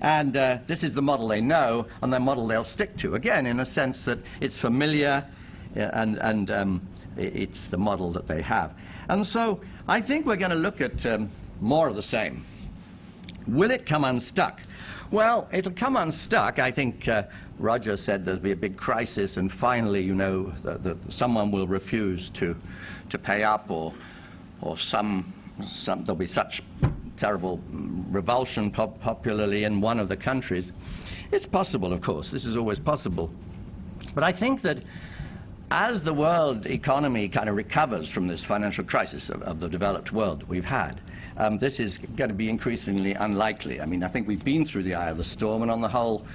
And this is the model they know, and the model they'll stick to. Again, in a sense that it's familiar, and it's the model that they have. And so I think we're going to look at more of the same. Will it come unstuck? Well, it'll come unstuck. I think Roger said there'll be a big crisis, and finally, you know, someone will refuse to pay up, or there'll be such terrible revulsion popularly in one of the countries. It's possible, of course. This is always possible. But I think that as the world economy kind of recovers from this financial crisis of the developed world that we've had, this is going to be increasingly unlikely. I mean, I think we've been through the eye of the storm, and on the whole,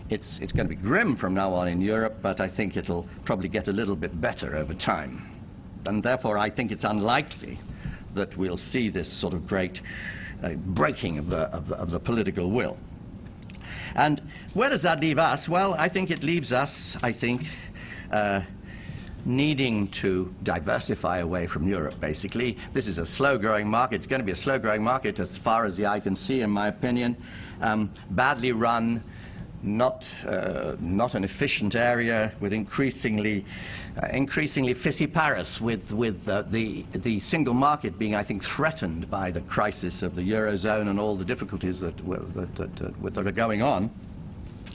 it's going to be grim from now on in Europe, but I think it'll probably get a little bit better over time. And therefore, I think it's unlikely that we'll see this sort of great breaking of the political will. And where does that leave us? Well, I think it leaves us, needing to diversify away from Europe, basically. This is a slow-growing market. It's going to be a slow-growing market as far as the eye can see, in my opinion. Badly run, not an efficient area, with increasingly fissiparous, with the single market being, I think, threatened by the crisis of the Eurozone and all the difficulties that are going on.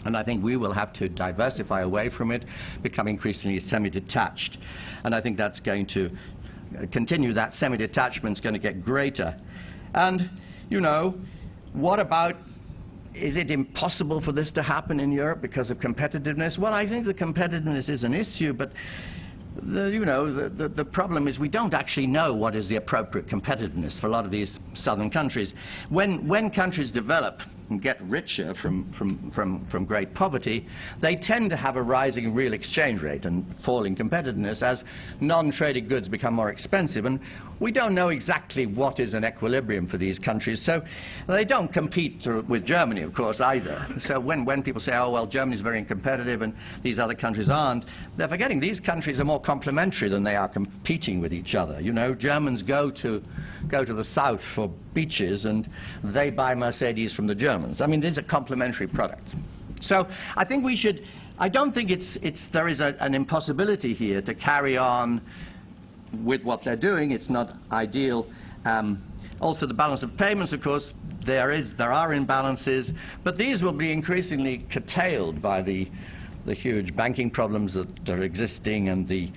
And I think we will have to diversify away from it, become increasingly semi-detached. And I think that's going to continue. That semi-detachment's going to get greater. And, you know, what about, is it impossible for this to happen in Europe because of competitiveness? Well, I think the competitiveness is an issue, but the problem is we don't actually know what is the appropriate competitiveness for a lot of these southern countries. When countries develop and get richer from great poverty, they tend to have a rising real exchange rate and falling competitiveness as non-traded goods become more expensive. And we don't know exactly what is an equilibrium for these countries. So they don't compete with Germany, of course, either. So when people say, oh, well, Germany's very competitive and these other countries aren't, they're forgetting these countries are more complementary than they are competing with each other. You know, Germans go to the south for beaches, and they buy Mercedes from the Germans. I mean, these are complementary products. So I think we should, I don't think there is an impossibility here to carry on with what they're doing. It's not ideal. Also, the balance of payments, of course, there are imbalances, but these will be increasingly curtailed by the huge banking problems that are existing and the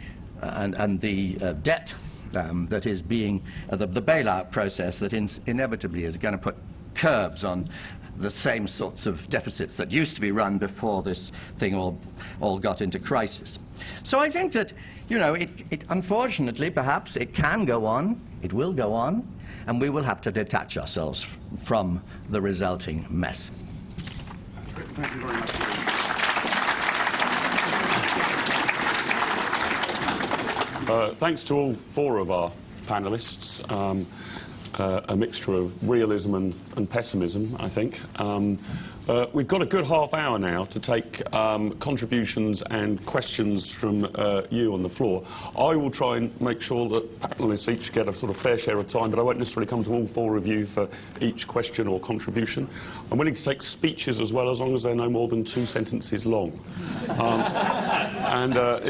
debt that is being the bailout process that inevitably is going to put curbs on the same sorts of deficits that used to be run before this thing all got into crisis. So I think that, you know, it unfortunately, perhaps, it can go on, it will go on, and we will have to detach ourselves from the resulting mess. Thank you very much. Thanks to all four of our panellists. A mixture of realism and pessimism, I think. We've got a good half hour now to take contributions and questions from you on the floor. I will try and make sure that panellists each get a sort of fair share of time, but I won't necessarily come to all four of you for each question or contribution. I'm willing to take speeches as well, as long as they're no more than 2 sentences long.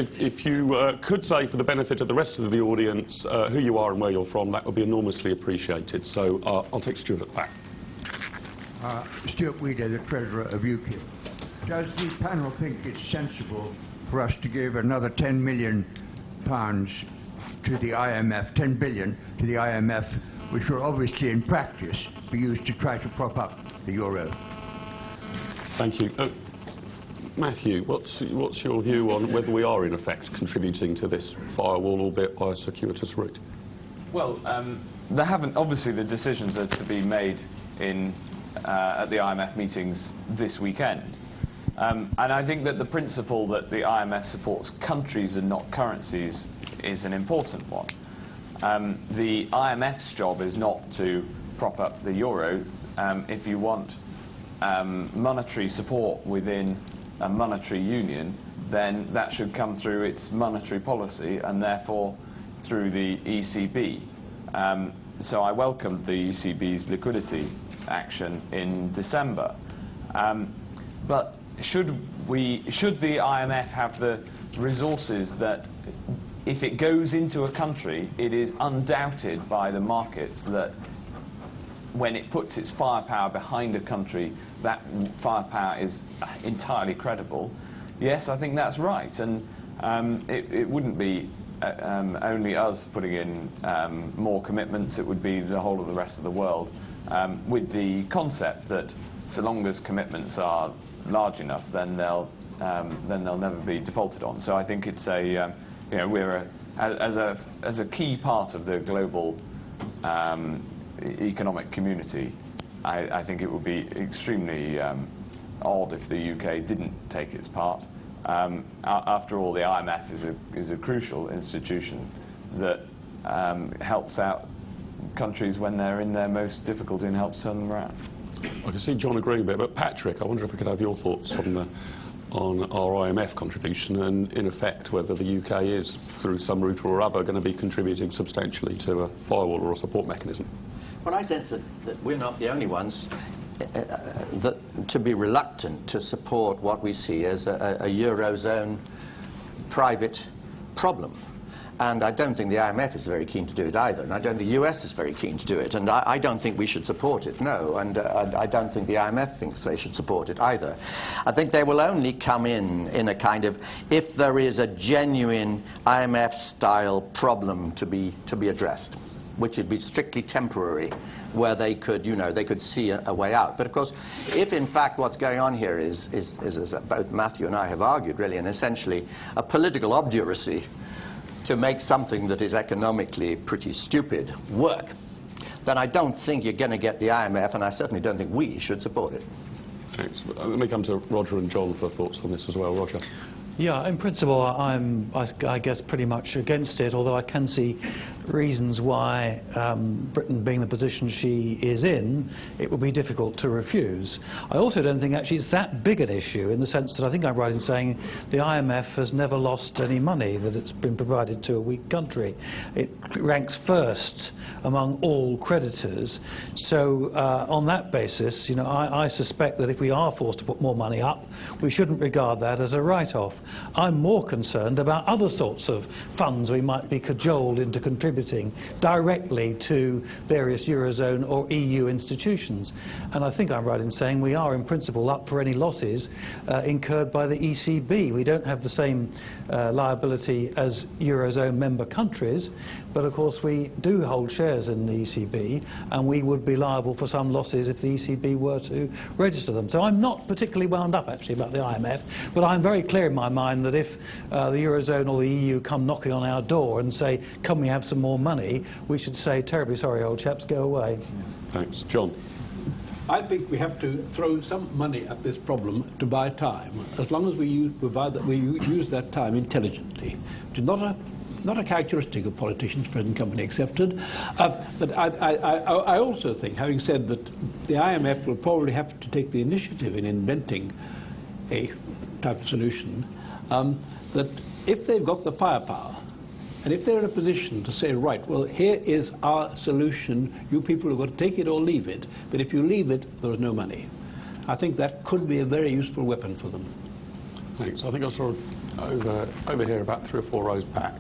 If you could say, for the benefit of the rest of the audience, who you are and where you're from, that would be enormously appreciated. So I'll take Stuart at the back. Stuart Weeder, the Treasurer of UKIP. Does the panel think it's sensible for us to give another £10 million to the IMF, 10 billion to the IMF, which will obviously in practice be used to try to prop up the euro? Thank you. Matthew, what's your view on whether we are in effect contributing to this firewall, albeit by a circuitous route? Well, obviously the decisions are to be made at the IMF meetings this weekend. And I think that the principle that the IMF supports countries and not currencies is an important one. The IMF's job is not to prop up the euro. If you want monetary support within a monetary union, then that should come through its monetary policy and therefore through the ECB. So I welcomed the ECB's liquidity action in December. But should the IMF have the resources that, if it goes into a country, it is undoubted by the markets that when it puts its firepower behind a country, that firepower is entirely credible? Yes, I think that's right. And it wouldn't be only us putting in more commitments, it would be the whole of the rest of the world, with the concept that so long as commitments are large enough, then they'll never be defaulted on. So I think it's we're as a key part of the global economic community. I think it would be extremely odd if the UK didn't take its part. After all, the IMF is a crucial institution that helps out countries when they're in their most difficulty and helps turn them around. I can see John agreeing a bit, but Patrick, I wonder if we could have your thoughts on our IMF contribution and, in effect, whether the UK is, through some route or other, going to be contributing substantially to a firewall or a support mechanism. Well, I sense that we're not the only ones to be reluctant to support what we see as a Eurozone private problem. And I don't think the IMF is very keen to do it either, and I don't think the US is very keen to do it, and I don't think we should support it, no, and I don't think the IMF thinks they should support it either. I think they will only come in a kind of, if there is a genuine IMF-style problem to be addressed, which would be strictly temporary, where they could see a way out. But of course, if in fact what's going on here is as both Matthew and I have argued, really, and essentially a political obduracy to make something that is economically pretty stupid work, then I don't think you're going to get the IMF, and I certainly don't think we should support it. Thanks. Let me come to Roger and John for thoughts on this as well. Roger. Yeah, in principle, I guess, pretty much against it, although I can see reasons why, Britain being the position she is in, it would be difficult to refuse. I also don't think actually it's that big an issue, in the sense that I think I'm right in saying the IMF has never lost any money that it's been provided to a weak country. It ranks first among all creditors. So on that basis, you know, I suspect that if we are forced to put more money up, we shouldn't regard that as a write-off. I'm more concerned about other sorts of funds we might be cajoled into contributing directly to various Eurozone or EU institutions. And I think I'm right in saying we are in principle up for any losses incurred by the ECB. We don't have the same liability as Eurozone member countries, but of course we do hold shares in the ECB, and we would be liable for some losses if the ECB were to register them. So I'm not particularly wound up actually about the IMF, but I'm very clear in my mind that if the Eurozone or the EU come knocking on our door and say, can we have some more money, we should say, terribly sorry, old chaps, go away. Thanks. John? I think we have to throw some money at this problem to buy time, as long as we use that time intelligently. Which is not a characteristic of politicians, present company accepted. But I also think, having said that, the IMF will probably have to take the initiative in inventing a type of solution, that if they've got the firepower, and if they're in a position to say, right, well, here is our solution, you people have got to take it or leave it, but if you leave it, there is no money. I think that could be a very useful weapon for them. Thanks. I think I saw over here about 3 or 4 rows back.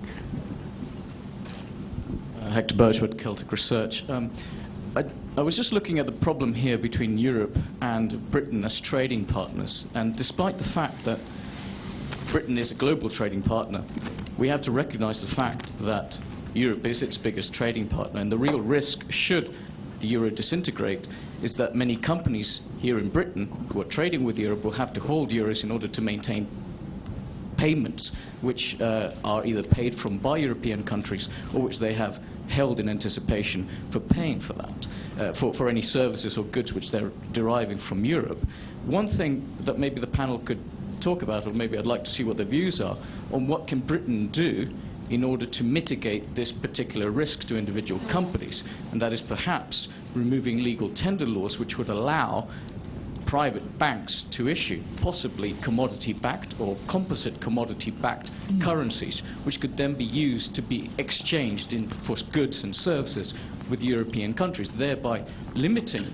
Hector Birchwood, Celtic Research. I was just looking at the problem here between Europe and Britain as trading partners, and despite the fact that Britain is a global trading partner, we have to recognize the fact that Europe is its biggest trading partner, and the real risk, should the euro disintegrate, is that many companies here in Britain who are trading with Europe will have to hold euros in order to maintain payments which are either paid from by European countries or which they have held in anticipation for paying for that, for any services or goods which they're deriving from Europe. One thing that maybe the panel could talk about, or maybe I'd like to see what their views are, on what can Britain do in order to mitigate this particular risk to individual companies, and that is perhaps removing legal tender laws which would allow private banks to issue possibly commodity-backed or composite commodity-backed currencies, which could then be used to be exchanged for goods and services with European countries, thereby limiting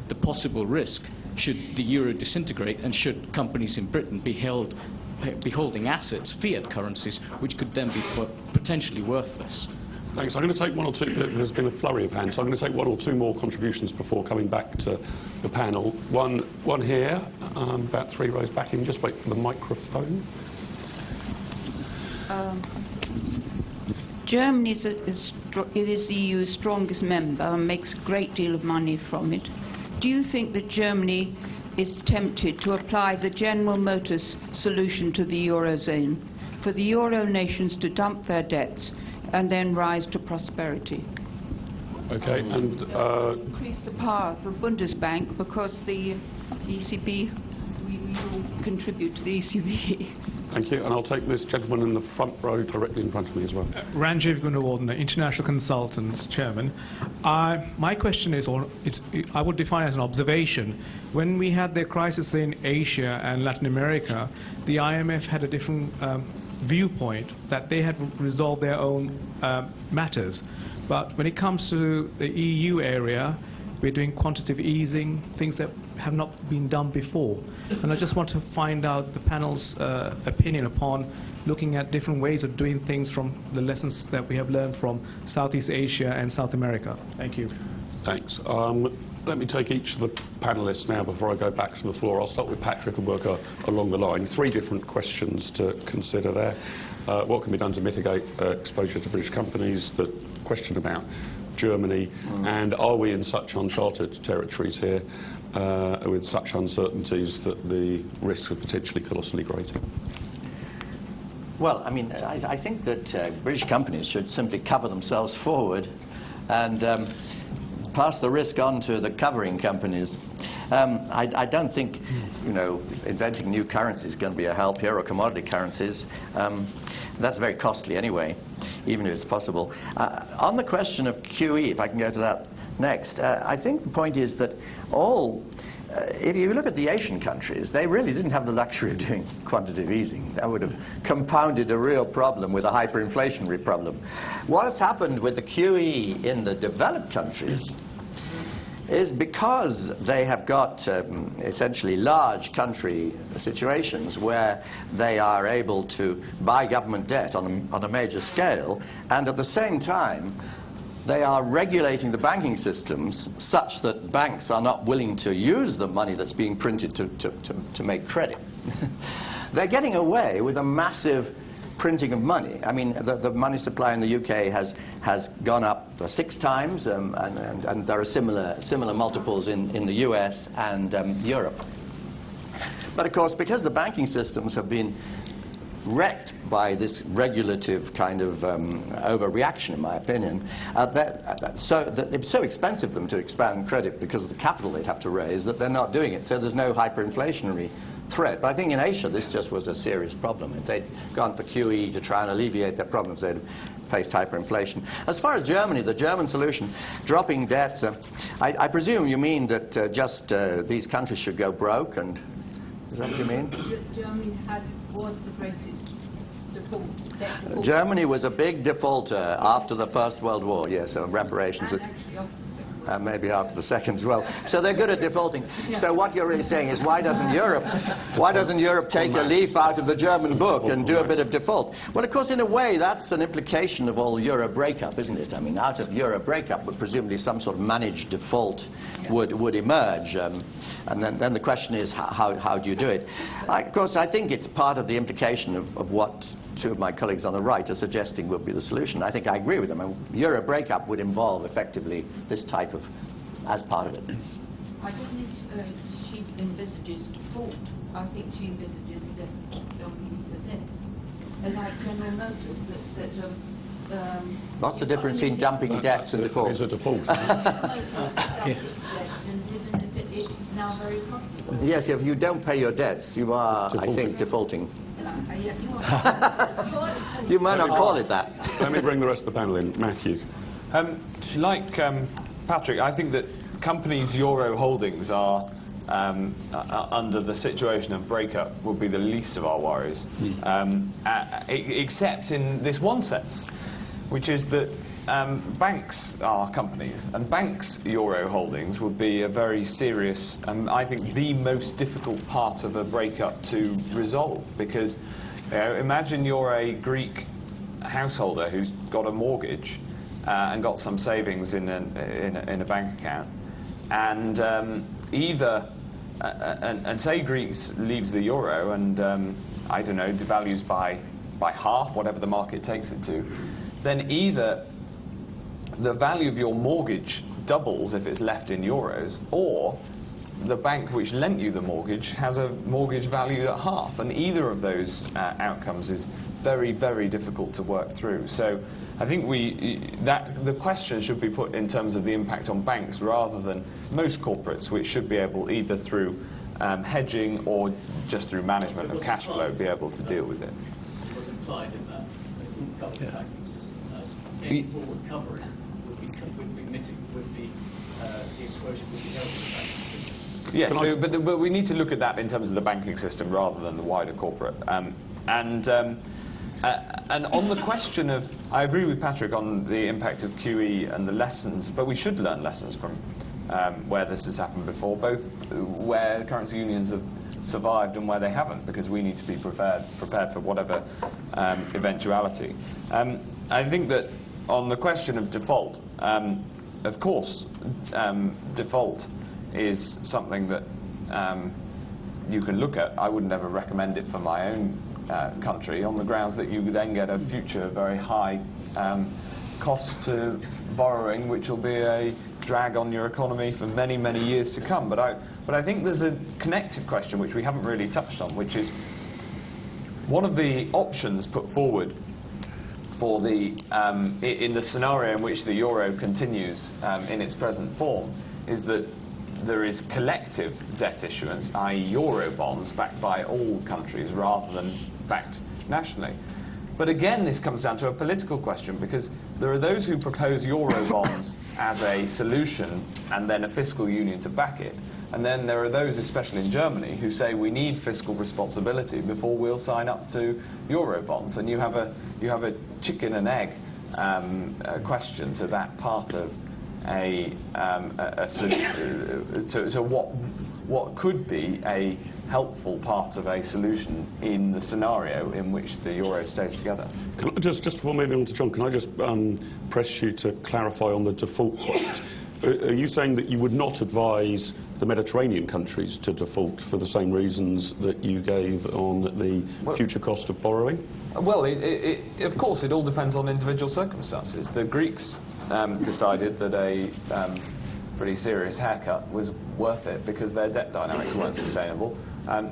the possible risk should the euro disintegrate and should companies in Britain be holding assets, fiat currencies, which could then be potentially worthless. Thanks. I'm going to take one or two. There's been a flurry of hands, so I'm going to take 1 or 2 more contributions before coming back to the panel. One here, about 3 rows back. You can just wait for the microphone. Germany is the EU's strongest member and makes a great deal of money from it. Do you think that Germany is tempted to apply the General Motors solution to the Eurozone, for the Euro nations to dump their debts and then rise to prosperity? Okay, and increase the power of the Bundesbank, because the ECB, we all contribute to the ECB. thank you. And I'll take this gentleman in the front row directly in front of me as well. Ranjiv Gunawardena, International Consultants Chairman. My question is, I would define as an observation. When we had the crisis in Asia and Latin America, the IMF had a different viewpoint, that they had resolved their own matters. But when it comes to the EU area, we're doing quantitative easing, things that have not been done before. And I just want to find out the panel's opinion upon looking at different ways of doing things from the lessons that we have learned from Southeast Asia and South America. Thank you. Thanks. Let me take each of the panellists now before I go back to the floor. I'll start with Patrick and work along the line. 3 different questions to consider there. What can be done to mitigate exposure to British companies? The question about Germany, and are we in such uncharted territories here with such uncertainties that the risks are potentially colossally greater? Well, I mean, I think that British companies should simply cover themselves forward and pass the risk on to the covering companies. I don't think, inventing new currencies is going to be a help here, or commodity currencies. That's very costly anyway, even if it's possible. On the question of QE, if I can go to that next, I think the point is that if you look at the Asian countries, they really didn't have the luxury of doing quantitative easing. That would have compounded a real problem with a hyperinflationary problem. What has happened with the QE in the developed countries is because they have got essentially large country situations where they are able to buy government debt on a major scale, and at the same time they are regulating the banking systems such that banks are not willing to use the money that's being printed to make credit. They're getting away with a massive printing of money. I mean, the money supply in the UK has gone up 6 times, and there are similar multiples in the US and Europe. But of course, because the banking systems have been wrecked by this regulative kind of overreaction, in my opinion, it's so expensive for them to expand credit because of the capital they'd have to raise that they're not doing it. So there's no hyperinflationary threat. But I think in Asia this just was a serious problem. If they'd gone for QE to try and alleviate their problems, they'd faced hyperinflation. As far as Germany, the German solution, dropping debts, I presume you mean that just these countries should go broke, and is that what you mean? Germany was the greatest default. Germany was a big defaulter after the First World War, yes, so reparations. And actually after the Second World War. Maybe after the second as well. So they're good at defaulting. So what you're really saying is, why doesn't Europe take a leaf out of the German book and do a bit of default? Well, of course, in a way, that's an implication of all Euro breakup, isn't it? I mean, out of Euro breakup would presumably some sort of managed default would emerge. And then the question is, how do you do it? Of course, I think it's part of the implication of what two of my colleagues on the right are suggesting will be the solution. I think I agree with them. Euro breakup would involve effectively this type of, as part of it. I don't think she envisages default. I think she envisages just dumping the debts. And like General Motors, What's the difference between dumping debts and default? It's a default. It's now very profitable. Yes, if you don't pay your debts, you are, I think, defaulting. You might not call it that. Let me bring the rest of the panel in. Matthew. Like Patrick, I think that companies' euro holdings are under the situation of breakup would be the least of our worries, except in this one sense, which is that banks are companies, and banks' euro holdings would be a very serious, and I think the most difficult part of a breakup to resolve, because imagine you're a Greek householder who's got a mortgage and got some savings in a bank account, and and say Greece leaves the euro and I don't know, devalues by half, whatever the market takes it to, then either the value of your mortgage doubles if it's left in euros, or the bank which lent you the mortgage has a mortgage value at half, and either of those outcomes is very, very difficult to work through. So I think the question should be put in terms of the impact on banks rather than most corporates, which should be able, either through hedging or just through management of cash flow, be able to deal with it. It was implied in that government banking system as any forward coverage would be the exposure would be held in the banking system. Yes, but we need to look at that in terms of the banking system rather than the wider corporate. And on the question of, I agree with Patrick on the impact of QE and the lessons, but we should learn lessons from where this has happened before, both where currency unions have survived and where they haven't, because we need to be prepared for whatever eventuality. I think that on the question of default, of course, default is something that you can look at. I would never recommend it for my own country, on the grounds that you then get a future very high cost to borrowing, which will be a drag on your economy for many, many years to come. But I think there's a connected question which we haven't really touched on, which is one of the options put forward for the in the scenario in which the euro continues in its present form, is that there is collective debt issuance, i.e. euro bonds backed by all countries rather than backed nationally. But again, this comes down to a political question, because there are those who propose euro bonds as a solution and then a fiscal union to back it. And then there are those, especially in Germany, who say we need fiscal responsibility before we'll sign up to euro bonds. And you have a chicken and egg question to that part of to what could be a helpful part of a solution in the scenario in which the euro stays together. Can I just before moving on to John, can I just press you to clarify on the default point? Are you saying that you would not advise the Mediterranean countries to default for the same reasons that you gave on the future cost of borrowing? Well, of course, it all depends on individual circumstances. The Greeks decided that a pretty serious haircut was worth it because their debt dynamics weren't sustainable.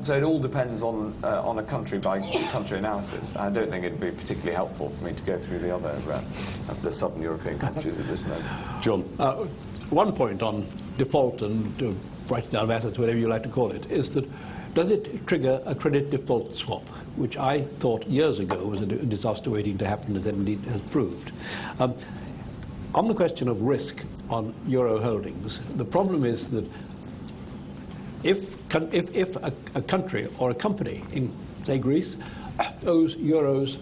So it all depends on a country-by-country analysis. I don't think it would be particularly helpful for me to go through the other of the southern European countries at this moment. John? One point on default and writing down of assets, whatever you like to call it, is that does it trigger a credit default swap, which I thought years ago was a disaster waiting to happen, as it indeed has proved. On the question of risk on euro holdings, the problem is that if a country or a company in, say, Greece, owes euros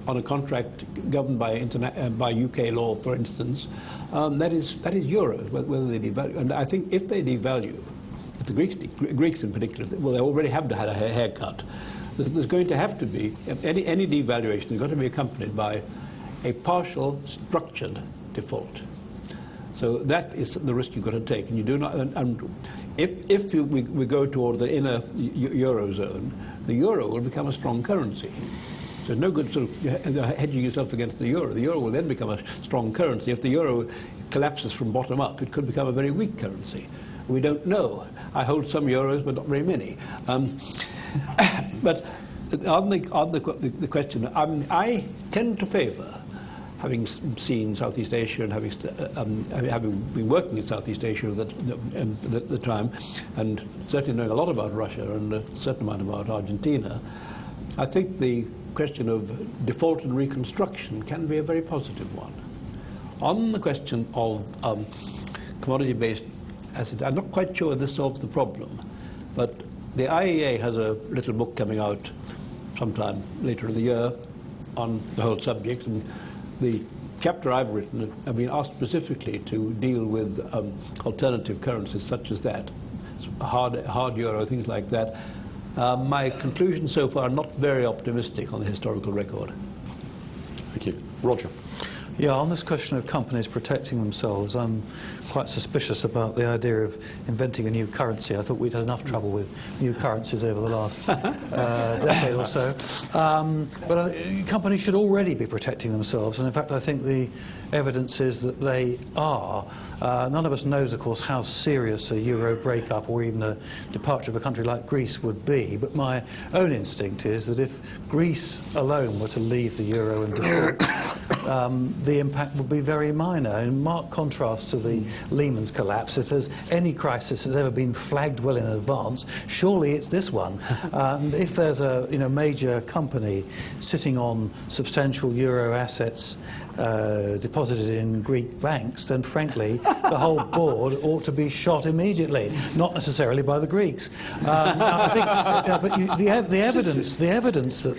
on a contract governed by UK law, for instance, that is euros, whether they devalue. And I think if they devalue, the Greeks in particular, well, they already have had a haircut. There's going to have to be, any devaluation has got to be accompanied by a partial structured default. So that is the risk you've got to take, and you do not. And if we go toward the inner Eurozone, the euro will become a strong currency. So there's no good sort of hedging yourself against the euro. The euro will then become a strong currency. If the euro collapses from bottom up, it could become a very weak currency. We don't know. I hold some euros, but not very many. But on the question, I tend to favour, having seen Southeast Asia and having been working in Southeast Asia at the time, and certainly knowing a lot about Russia and a certain amount about Argentina, I think the question of default and reconstruction can be a very positive one. On the question of commodity-based assets, I'm not quite sure this solves the problem, but the IEA has a little book coming out sometime later in the year on the whole subject, and the chapter I've written, I've been asked specifically to deal with alternative currencies such as that, hard euro, things like that. My conclusions so far are not very optimistic on the historical record. Thank you. Roger? Yeah, on this question of companies protecting themselves, I'm quite suspicious about the idea of inventing a new currency. I thought we'd had enough trouble with new currencies over the last decade or so. But companies should already be protecting themselves, and in fact I think the evidence is that they are. None of us knows, of course, how serious a euro breakup or even a departure of a country like Greece would be, but my own instinct is that if Greece alone were to leave the euro and default, the impact would be very minor. In marked contrast to the Lehman's collapse, if there's any crisis that's ever been flagged well in advance, surely it's this one. And if there's a major company sitting on substantial euro assets deposited in Greek banks, then frankly the whole board ought to be shot immediately, not necessarily by the Greeks. I think, but the evidence that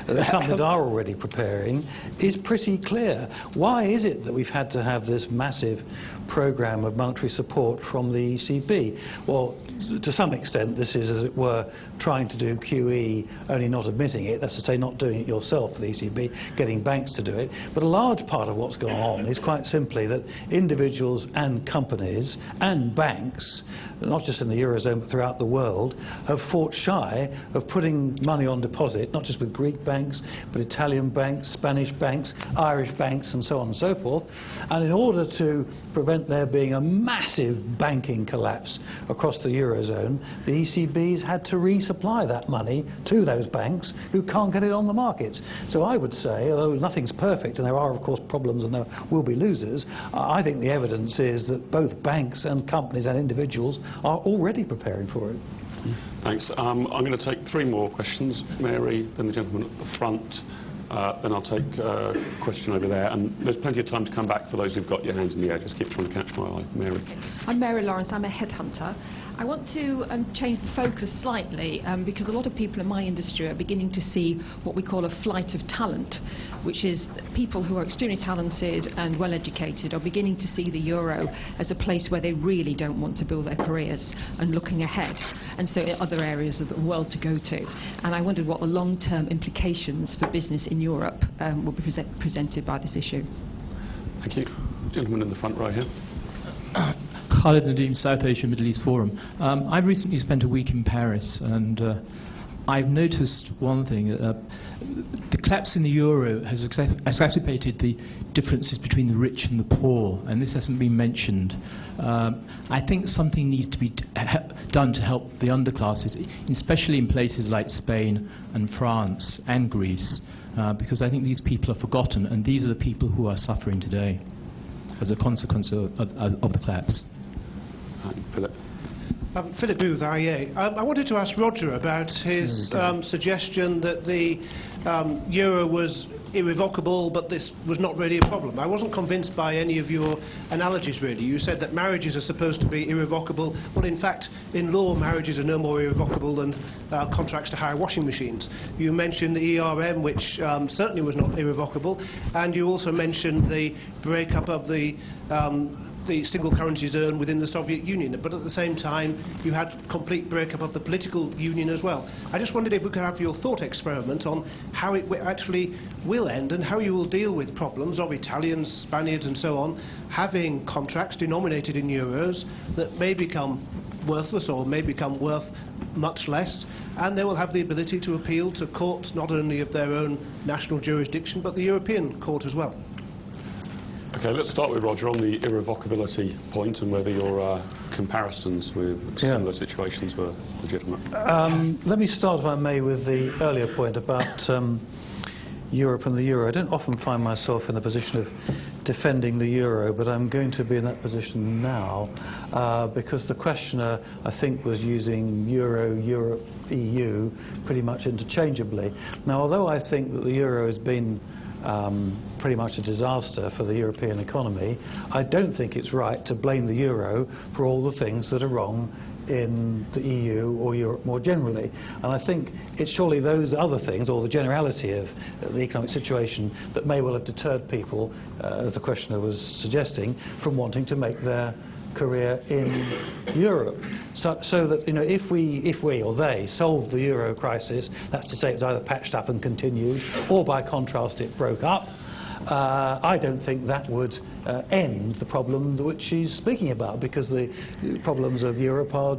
the companies are already preparing is pretty clear. Why is it that we've had to have this massive programme of monetary support from the ECB? Well, to some extent this is, as it were, trying to do QE, only not admitting it, that's to say not doing it yourself for the ECB, getting banks to do it. But a large part of what's going on is quite simply that individuals and companies and banks, not just in the Eurozone but throughout the world, have fought shy of putting money on deposit, not just with Greek banks, but Italian banks, Spanish banks, Irish banks, and so on and so forth. And in order to prevent there being a massive banking collapse across the Eurozone, Eurozone, the ECB's had to resupply that money to those banks who can't get it on the markets. So I would say, although nothing's perfect, and there are, of course, problems and there will be losers, I think the evidence is that both banks and companies and individuals are already preparing for it. Thanks. I'm going to take 3 more questions. Mary, then the gentleman at the front, then I'll take a question over there. And there's plenty of time to come back for those who've got your hands in the air. Just keep trying to catch my eye. Mary. I'm Mary Lawrence. I'm a headhunter. I want to change the focus slightly because a lot of people in my industry are beginning to see what we call a flight of talent, which is people who are extremely talented and well educated are beginning to see the euro as a place where they really don't want to build their careers and looking ahead, and so in other areas of the world to go to. And I wondered what the long-term implications for business in Europe will be presented by this issue. Thank you. Gentleman in the front row here. Khalid Nadeem, South Asia Middle East Forum. I've recently spent a week in Paris, and I've noticed one thing. The collapse in the euro has exacerbated the differences between the rich and the poor, and this hasn't been mentioned. I think something needs to be done to help the underclasses, especially in places like Spain and France and Greece, because I think these people are forgotten, and these are the people who are suffering today as a consequence of the collapse. Philip. Philip Booth, IEA. I wanted to ask Roger about his suggestion that the euro was irrevocable, but this was not really a problem. I wasn't convinced by any of your analogies, really. You said that marriages are supposed to be irrevocable. Well, in fact, in law, marriages are no more irrevocable than contracts to hire washing machines. You mentioned the ERM, which certainly was not irrevocable, and you also mentioned the breakup of the single currency zone within the Soviet Union, but at the same time you had complete breakup of the political union as well. I just wondered if we could have your thought experiment on how it actually will end and how you will deal with problems of Italians, Spaniards and so on having contracts denominated in euros that may become worthless or may become worth much less, and they will have the ability to appeal to courts not only of their own national jurisdiction but the European court as well. Okay, let's start with Roger on the irrevocability point and whether your comparisons with similar situations were legitimate. Let me start, if I may, with the earlier point about Europe and the euro. I don't often find myself in the position of defending the euro, but I'm going to be in that position now because the questioner, I think, was using euro, Europe, EU pretty much interchangeably. Now, although I think that the euro has been pretty much a disaster for the European economy, I don't think it's right to blame the euro for all the things that are wrong in the EU or Europe more generally. And I think it's surely those other things, or the generality of the economic situation, that may well have deterred people, as the questioner was suggesting, from wanting to make their career in Europe. So that, you know, if we or they solved the euro crisis, that's to say it was either patched up and continued, or by contrast it broke up, I don't think that would end the problem which she's speaking about, because the problems of Europe are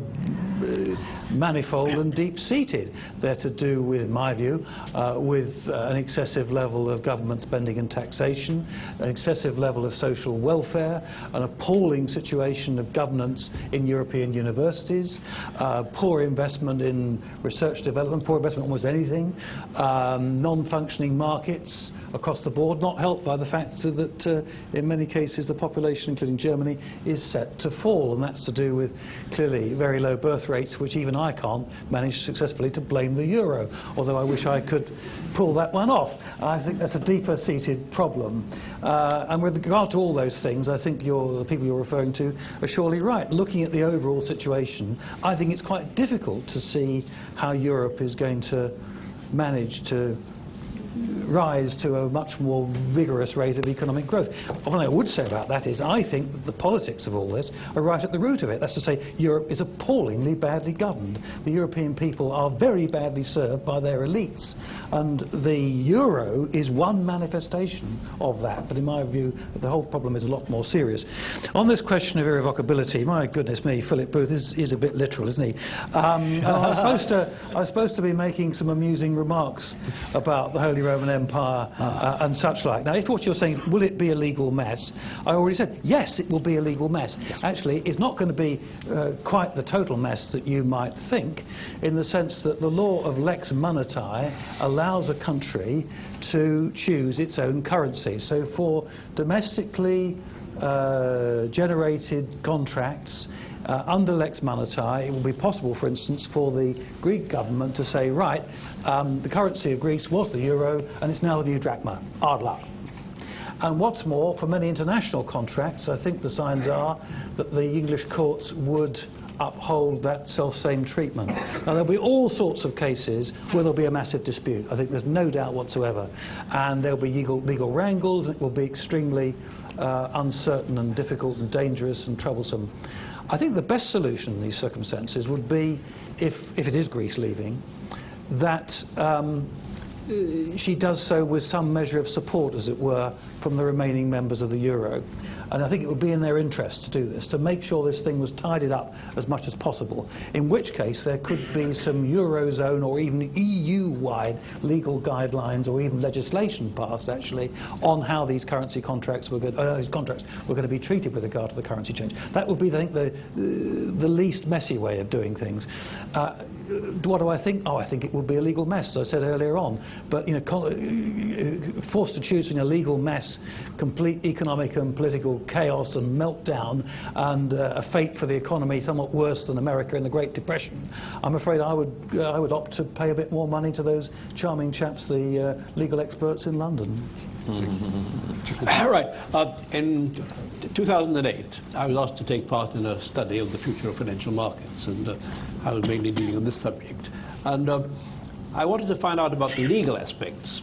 manifold and deep-seated. They're to do with, in my view, with an excessive level of government spending and taxation, an excessive level of social welfare, an appalling situation of governance in European universities, poor investment in research development, poor investment in almost anything, non-functioning markets across the board, not helped by the fact that in many cases the population, including Germany, is set to fall, and that's to do with clearly very low birth rates, which even I can't manage successfully to blame the euro, although I wish I could pull that one off. I think that's a deeper-seated problem. And with regard to all those things, I think the people you're referring to are surely right. Looking at the overall situation, I think it's quite difficult to see how Europe is going to manage to rise to a much more vigorous rate of economic growth. What I would say about that is I think that the politics of all this are right at the root of it. That's to say, Europe is appallingly badly governed. The European people are very badly served by their elites. And the euro is one manifestation of that. But in my view, the whole problem is a lot more serious. On this question of irrevocability, my goodness me, Philip Booth is a bit literal, isn't he? I was supposed to be making some amusing remarks about the Holy Roman Empire and such like. Now, if what you're saying is, will it be a legal mess? I already said, yes, it will be a legal mess. Yes. Actually, it's not going to be quite the total mess that you might think, in the sense that the law of lex monetae allows a country to choose its own currency. So for domestically generated contracts, under lex monetae, it will be possible, for instance, for the Greek government to say, right, the currency of Greece was the euro, and it's now the new drachma. Hard luck. And what's more, for many international contracts, I think the signs are that the English courts would uphold that self-same treatment. Now, there'll be all sorts of cases where there'll be a massive dispute. I think there's no doubt whatsoever. And there'll be legal wrangles, and it will be extremely uncertain and difficult and dangerous and troublesome. I think the best solution in these circumstances would be, if it is Greece leaving, that she does so with some measure of support, as it were, from the remaining members of the euro. And I think it would be in their interest to do this, to make sure this thing was tidied up as much as possible, in which case there could be some Eurozone or even EU-wide legal guidelines or even legislation passed, actually, on how these currency contracts were going to be treated with regard to the currency change. That would be, I think, the least messy way of doing things. What do I think? Oh, I think it would be a legal mess, as I said earlier on. But, you know, forced to choose between a legal mess, complete economic and political chaos and meltdown, and a fate for the economy somewhat worse than America in the Great Depression, I'm afraid I would opt to pay a bit more money to those charming chaps, the legal experts in London. Right. In 2008, I was asked to take part in a study of the future of financial markets, and I was mainly dealing with this subject. And I wanted to find out about the legal aspects.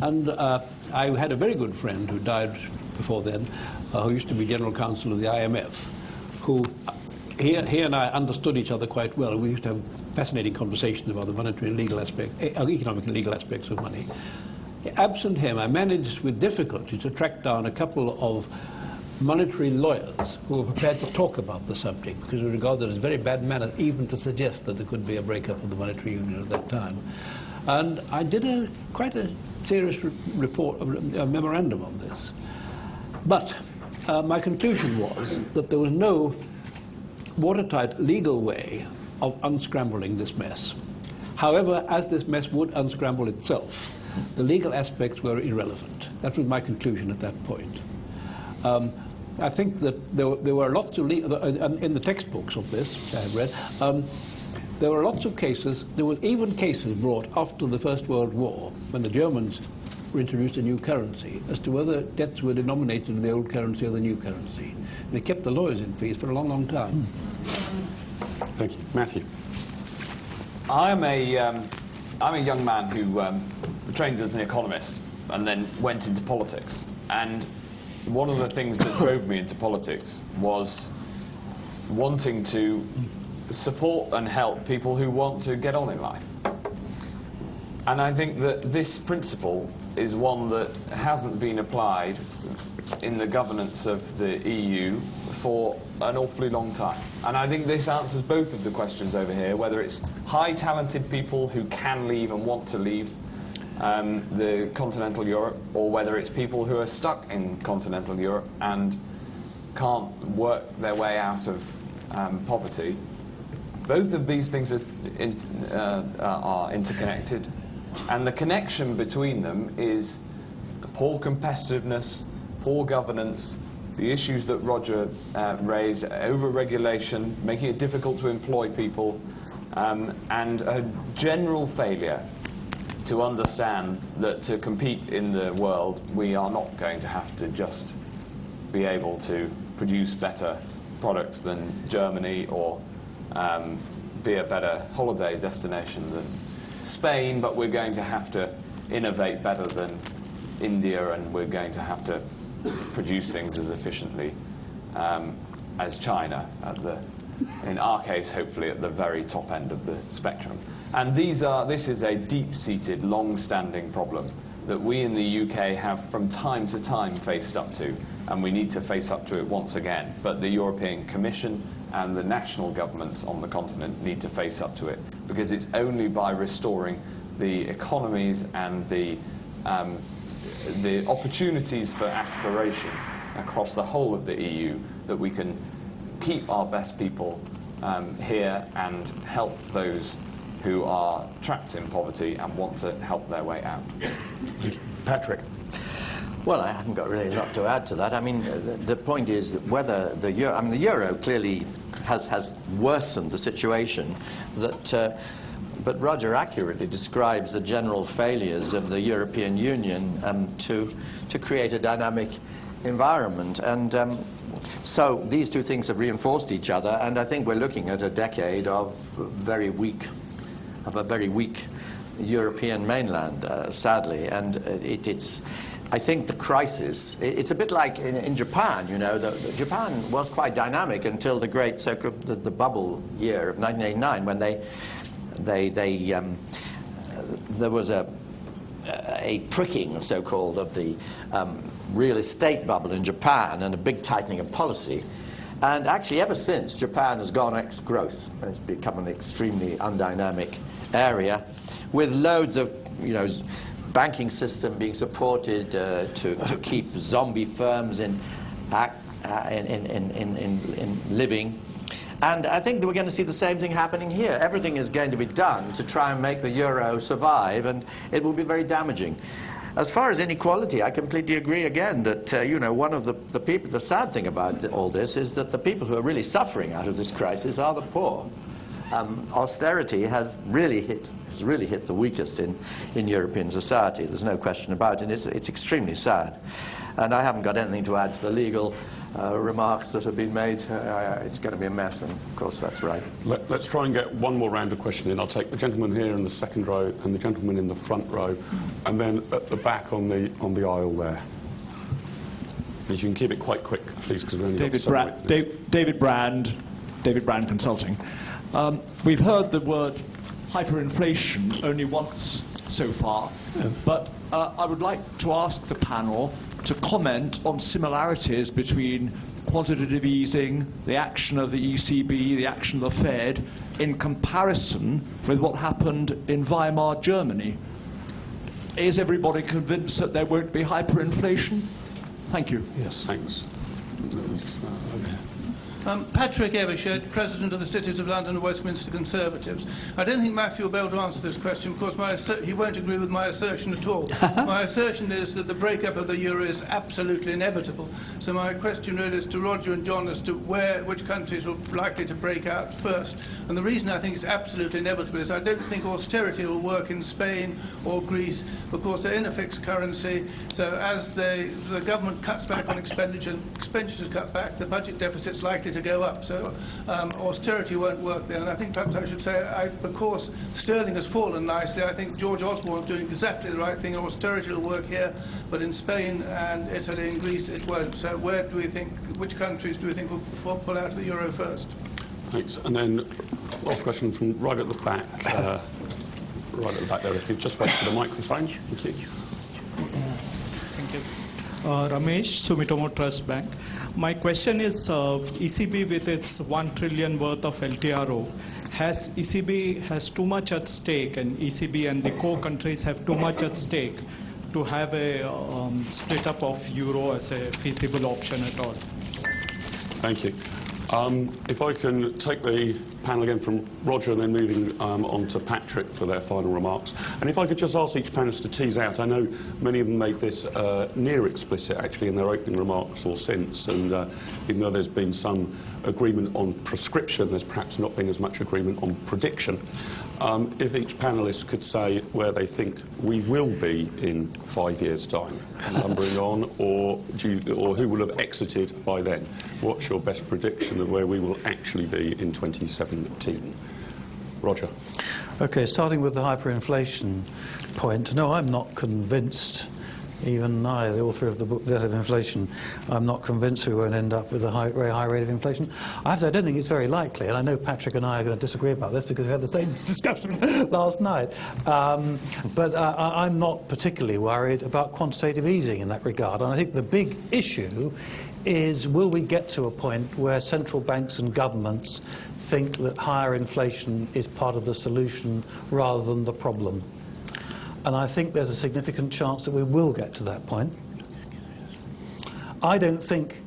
And I had a very good friend who died before then, who used to be General Counsel of the IMF, who he and I understood each other quite well. We used to have fascinating conversations about the monetary and legal aspects, economic and legal aspects of money. Absent him, I managed with difficulty to track down a couple of monetary lawyers who were prepared to talk about the subject, because we regarded it as very bad manners even to suggest that there could be a breakup of the monetary union at that time. And I did quite a serious report, a memorandum on this. But my conclusion was that there was no watertight legal way of unscrambling this mess. However, as this mess would unscramble itself, the legal aspects were irrelevant. That was my conclusion at that point. I think that there were lots of in the textbooks of this, which I have read, there were lots of cases. There were even cases brought after the First World War, when the Germans introduced a new currency, as to whether debts were denominated in the old currency or the new currency. And it kept the lawyers in fees for a long, long time. Thank you. Matthew. I'm a young man who trained as an economist and then went into politics. And one of the things that drove me into politics was wanting to support and help people who want to get on in life. And I think that this principle is one that hasn't been applied in the governance of the EU for an awfully long time. And I think this answers both of the questions over here, whether it's high talented people who can leave and want to leave the continental Europe, or whether it's people who are stuck in continental Europe and can't work their way out of poverty. Both of these things are interconnected, and the connection between them is poor competitiveness, poor governance, the issues that Roger raised, over-regulation, making it difficult to employ people, and a general failure to understand that to compete in the world, we are not going to have to just be able to produce better products than Germany, or be a better holiday destination than Spain, but we're going to have to innovate better than India, and we're going to have to produce things as efficiently as China, in our case, hopefully at the very top end of the spectrum. And this is a deep-seated, long-standing problem that we in the UK have from time to time faced up to, and we need to face up to it once again. But the European Commission and the national governments on the continent need to face up to it, because it's only by restoring the economies and the opportunities for aspiration across the whole of the EU that we can keep our best people here and help those who are trapped in poverty and want to help their way out. Patrick. Well, I haven't got really a lot to add to that. I mean, the point is that whether the euro, I mean, the euro clearly has worsened the situation that, but Roger accurately describes the general failures of the European Union to create a dynamic environment. And so these two things have reinforced each other, and I think we're looking at a decade of a very weak European mainland, sadly. And it's, I think the crisis, it's a bit like in Japan, you know. Japan was quite dynamic until the great the bubble year of 1989, when there was a pricking, so-called, of the real estate bubble in Japan and a big tightening of policy. And actually, ever since, Japan has gone ex-growth. It's become an extremely undynamic area with loads of, you know, banking system being supported to keep zombie firms in living. And I think that we're going to see the same thing happening here. Everything is going to be done to try and make the euro survive, and it will be very damaging. As far as inequality, I completely agree again that, you know, one of the people, the sad thing about all this is that the people who are really suffering out of this crisis are the poor. Austerity has really hit the weakest in European society. There's no question about it. It's extremely sad. And I haven't got anything to add to the legal remarks that have been made. It's going to be a mess, and of course that's right. Let's try and get one more round of questioning. I'll take the gentleman here in the second row and the gentleman in the front row, and then at the back on the aisle there. If you can keep it quite quick, please, because we've only got 7 minutes. David Brand Consulting. We've heard the word hyperinflation only once so far, but I would like to ask the panel to comment on similarities between quantitative easing, the action of the ECB, the action of the Fed, in comparison with what happened in Weimar Germany. Is everybody convinced that there won't be hyperinflation? Thank you. Yes. Thanks. Patrick Evershed, President of the Cities of London and Westminster Conservatives. I don't think Matthew will be able to answer this question because he won't agree with my assertion at all. My assertion is that the breakup of the euro is absolutely inevitable. So my question really is to Roger and John as to which countries are likely to break out first. And the reason I think it's absolutely inevitable is I don't think austerity will work in Spain or Greece because they're in a fixed currency. So as the government cuts back on expenditures cut back, the budget deficit's likely to go up. So austerity won't work there. And I think perhaps I should say, because sterling has fallen nicely, I think George Osborne's doing exactly the right thing. Austerity will work here, but in Spain and Italy and Greece it won't. So which countries do we think will pull out of the euro first? Thanks. And then last question from right at the back. Right at the back there. If you just wait for the microphone. Thank you. Thank you. Ramesh, Sumitomo Trust Bank. My question is, ECB with its 1 trillion worth of LTRO, ECB has too much at stake, and ECB and the core countries have too much at stake to have a split up of euro as a feasible option at all? Thank you. If I can take the panel again from Roger and then moving on to Patrick for their final remarks. And if I could just ask each panelist to tease out, I know many of them made this near explicit actually in their opening remarks or since, and even though there's been some agreement on prescription, there's perhaps not been as much agreement on prediction. If each panellist could say where they think we will be in 5 years' time, lumbering on, or who will have exited by then. What's your best prediction of where we will actually be in 2017? Roger. Okay, starting with the hyperinflation point. No, I'm not convinced even I, the author of the book Death of Inflation, I'm not convinced we won't end up with a very high rate of inflation. I have to say, I don't think it's very likely, and I know Patrick and I are going to disagree about this because we had the same discussion last night. But I'm not particularly worried about quantitative easing in that regard. And I think the big issue is, will we get to a point where central banks and governments think that higher inflation is part of the solution rather than the problem? And I think there's a significant chance that we will get to that point. I don't think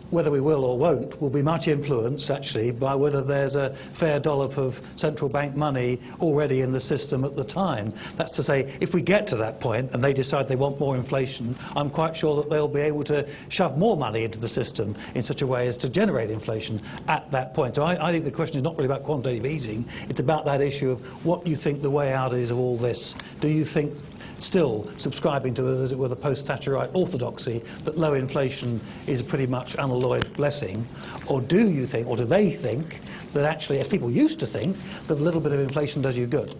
whether we will or won't will be much influenced, actually, by whether there's a fair dollop of central bank money already in the system at the time. That's to say, if we get to that point and they decide they want more inflation, I'm quite sure that they'll be able to shove more money into the system in such a way as to generate inflation at that point. So I think the question is not really about quantitative easing, it's about that issue of what you think the way out is of all this. Do you think, still subscribing to, as it were, the post-Thatcherite orthodoxy that low inflation is a pretty much unalloyed blessing? Or do you think, or do they think, that actually, as people used to think, that a little bit of inflation does you good?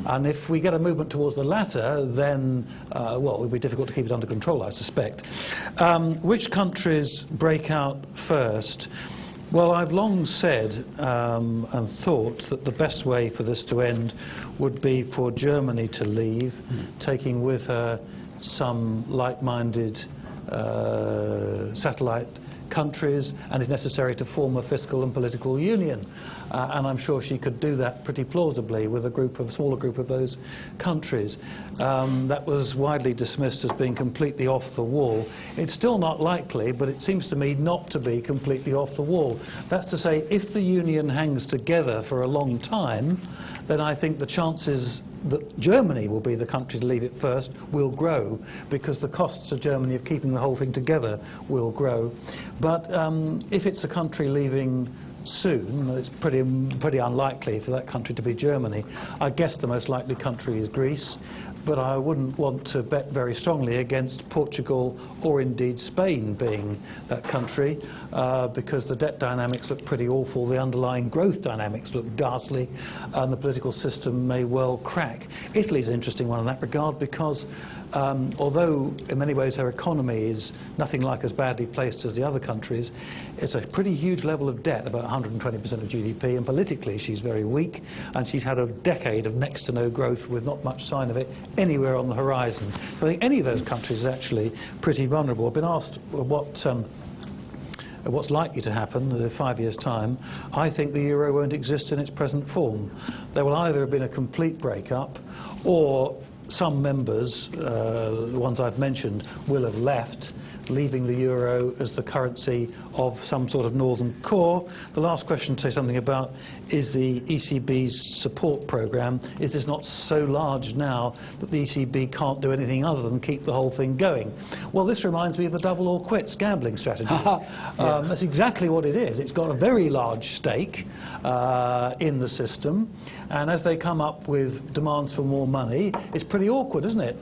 And if we get a movement towards the latter, then, well, it will be difficult to keep it under control, I suspect. Which countries break out first? Well, I've long said and thought that the best way for this to end would be for Germany to leave, taking with her some like-minded satellite countries, and if necessary to form a fiscal and political union. And I'm sure she could do that pretty plausibly with a smaller group of those countries. That was widely dismissed as being completely off the wall. It's still not likely, but it seems to me not to be completely off the wall. That's to say, if the union hangs together for a long time, then I think the chances that Germany will be the country to leave it first will grow, because the costs of Germany of keeping the whole thing together will grow. But if it's a country leaving soon, it's pretty unlikely for that country to be Germany. I guess the most likely country is Greece, but I wouldn't want to bet very strongly against Portugal or indeed Spain being that country, because the debt dynamics look pretty awful, the underlying growth dynamics look ghastly, and the political system may well crack. Italy's an interesting one in that regard, because although in many ways her economy is nothing like as badly placed as the other countries, it's a pretty huge level of debt, about 120% of GDP, and politically she's very weak, and she's had a decade of next to no growth with not much sign of it anywhere on the horizon. So I think any of those countries is actually pretty vulnerable. I've been asked what's likely to happen in 5 years' time. I think the euro won't exist in its present form. There will either have been a complete break-up, or some members, the ones I've mentioned, will have left, leaving the euro as the currency of some sort of northern core. The last question to say something about is the ECB's support programme. Is this not so large now that the ECB can't do anything other than keep the whole thing going? Well, this reminds me of the double or quits gambling strategy. That's exactly what it is. It's got a very large stake in the system, and as they come up with demands for more money, it's pretty awkward, isn't it?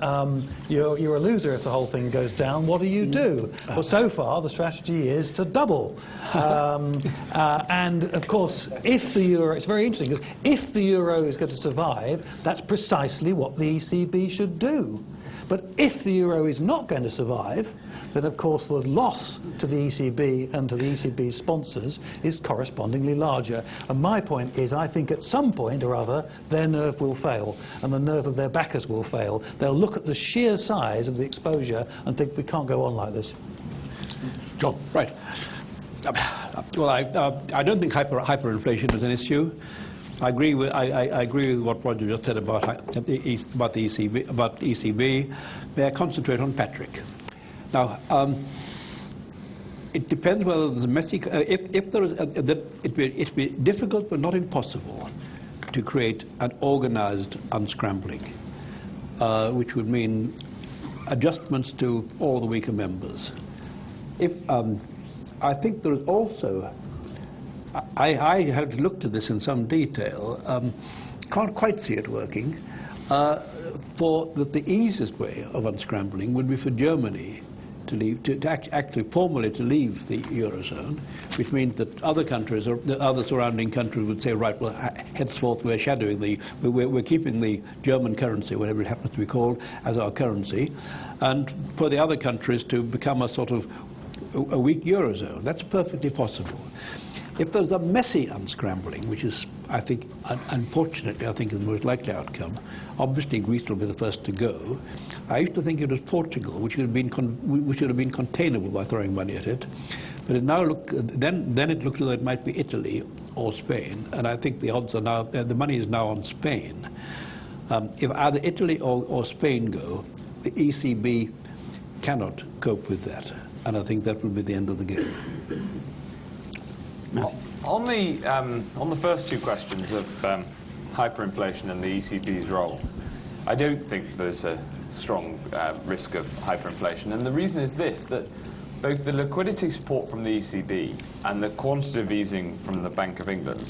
You're a loser if the whole thing goes down. What do you do? Well, so far the strategy is to double. And of course, if the euro, it's very interesting, because if the euro is going to survive, that's precisely what the ECB should do. But if the euro is not going to survive, then of course the loss to the ECB and to the ECB's sponsors is correspondingly larger. And my point is, I think at some point or other their nerve will fail, and the nerve of their backers will fail. They'll look at the sheer size of the exposure and think we can't go on like this. John, right. Well, I don't think hyperinflation is an issue. I agree with what Roger just said about the ECB. May I concentrate on Patrick? Now, it depends whether there's a messy. If there is, it'd be difficult but not impossible to create an organised unscrambling, which would mean adjustments to all the weaker members. I think there is also. I have looked at this in some detail. Can't quite see it working. For the easiest way of unscrambling would be for Germany to leave, actually formally to leave the Eurozone, which means that other countries, or the other surrounding countries would say, right, well, henceforth we're shadowing we're keeping the German currency, whatever it happens to be called, as our currency, and for the other countries to become a sort of a weak Eurozone. That's perfectly possible. If there's a messy unscrambling, which is, I think, unfortunately, I think is the most likely outcome, obviously Greece will be the first to go. I used to think it was Portugal, which would have been containable by throwing money at it. But it now then it looks as though it might be Italy or Spain, and I think the odds are now, the money is now on Spain. If either Italy or Spain go, the ECB cannot cope with that, and I think that will be the end of the game. On the first two questions of hyperinflation and the ECB's role, I don't think there's a strong risk of hyperinflation, and the reason is this, that both the liquidity support from the ECB and the quantitative easing from the Bank of England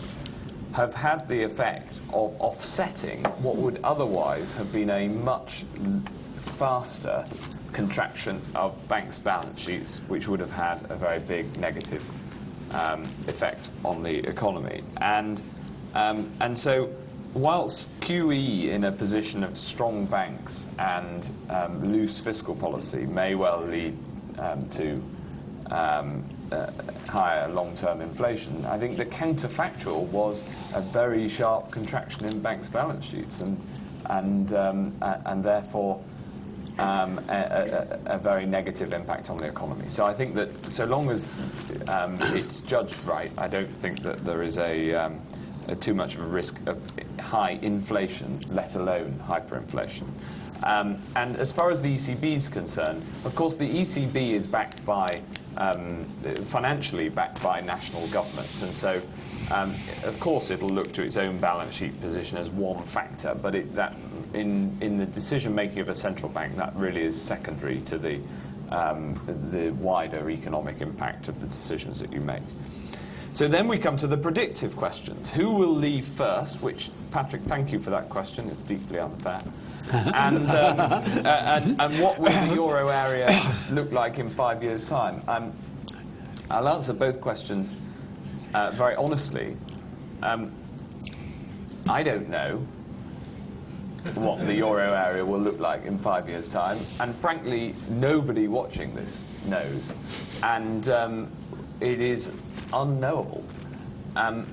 have had the effect of offsetting what would otherwise have been a much faster contraction of banks' balance sheets, which would have had a very big negative effect on the economy. And so whilst QE in a position of strong banks and loose fiscal policy may well lead to higher long-term inflation, I think the counterfactual was a very sharp contraction in banks' balance sheets and therefore a very negative impact on the economy. So I think that so long as it's judged right, I don't think that there is too much of a risk of high inflation, let alone hyperinflation. And as far as the ECB is concerned, of course the ECB is backed by, financially backed by national governments, and so of course it'll look to its own balance sheet position as one factor, but in the decision-making of a central bank, that really is secondary to the wider economic impact of the decisions that you make. So then we come to the predictive questions. Who will leave first? Which, Patrick, thank you for that question. It's deeply unfair. And what will the euro area look like in 5 years' time? I'll answer both questions very honestly. I don't know what the euro area will look like in 5 years' time, and frankly, nobody watching this knows, and it is unknowable. And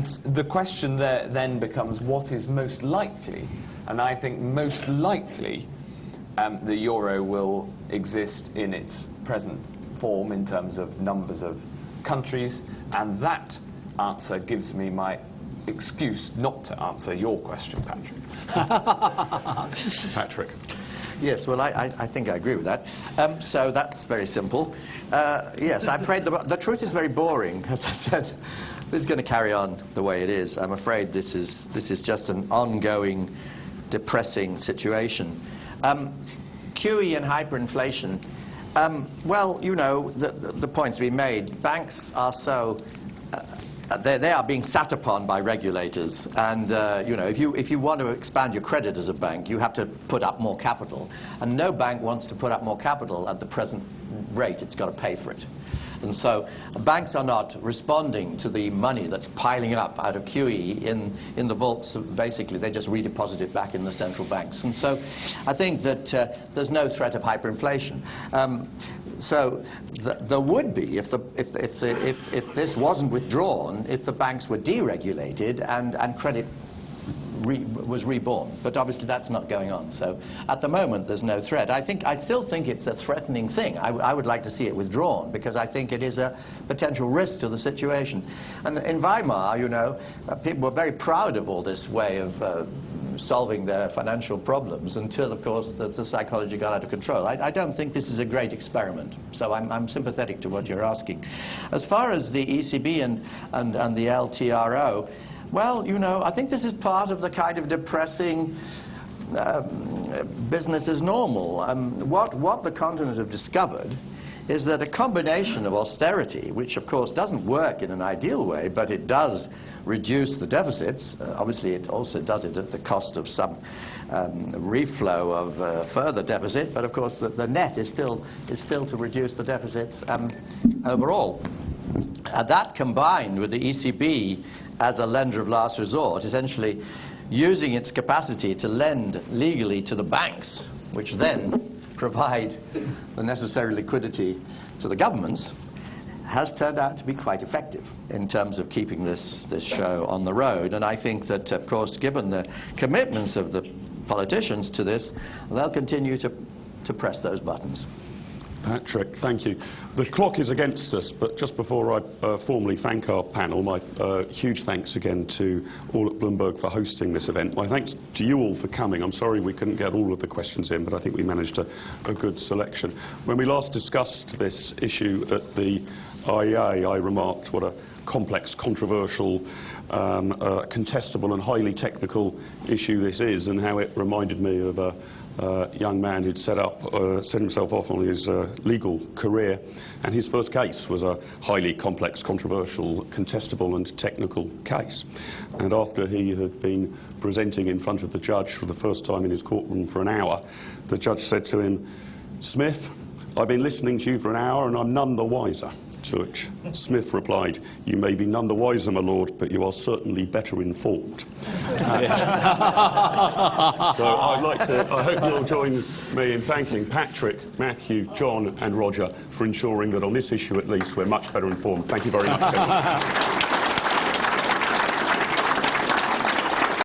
the question there then becomes, what is most likely? And I think most likely the euro will exist in its present form in terms of numbers of countries, and that answer gives me my excuse not to answer your question, Patrick. Patrick. Yes, well, I think I agree with that. So that's very simple. Yes, I'm afraid the truth is very boring. As I said, this is going to carry on the way it is. I'm afraid this is just an ongoing, depressing situation. QE and hyperinflation. Well, you know, the point's been made. Banks are so... They are being sat upon by regulators, and you know, if you want to expand your credit as a bank, you have to put up more capital, and no bank wants to put up more capital at the present rate. It's got to pay for it, and so banks are not responding to the money that's piling up out of QE in the vaults. Basically, they just redeposit it back in the central banks, and so I think that there's no threat of hyperinflation. So there would be, if this wasn't withdrawn, if the banks were deregulated and credit was reborn. But obviously that's not going on. So at the moment there's no threat. I still think it's a threatening thing. I would like to see it withdrawn because I think it is a potential risk to the situation. And in Weimar, you know, people were very proud of all this way of solving their financial problems until, of course, the psychology got out of control. I don't think this is a great experiment, so I'm sympathetic to what you're asking. As far as the ECB and the LTRO, well, you know, I think this is part of the kind of depressing business as normal. What the continent have discovered is that a combination of austerity, which of course doesn't work in an ideal way, but it does reduce the deficits. Obviously, it also does it at the cost of some reflow of further deficit, but of course the net is still to reduce the deficits overall. That combined with the ECB as a lender of last resort, essentially using its capacity to lend legally to the banks, which then provide the necessary liquidity to the governments, has turned out to be quite effective in terms of keeping this show on the road. And I think that, of course, given the commitments of the politicians to this, they'll continue to press those buttons. Patrick, thank you. The clock is against us, but just before I formally thank our panel, my huge thanks again to all at Bloomberg for hosting this event. My thanks to you all for coming. I'm sorry we couldn't get all of the questions in, but I think we managed a good selection. When we last discussed this issue at the IEA, I remarked what a complex, controversial, contestable and highly technical issue this is, and how it reminded me of a young man who'd set himself off on his legal career, and his first case was a highly complex, controversial, contestable and technical case. And after he had been presenting in front of the judge for the first time in his courtroom for an hour, the judge said to him, "Smith, I've been listening to you for an hour and I'm none the wiser." To which Smith replied, "You may be none the wiser, my lord, but you are certainly better informed." So I hope you'll join me in thanking Patrick, Matthew, John and Roger for ensuring that on this issue at least we're much better informed. Thank you very much.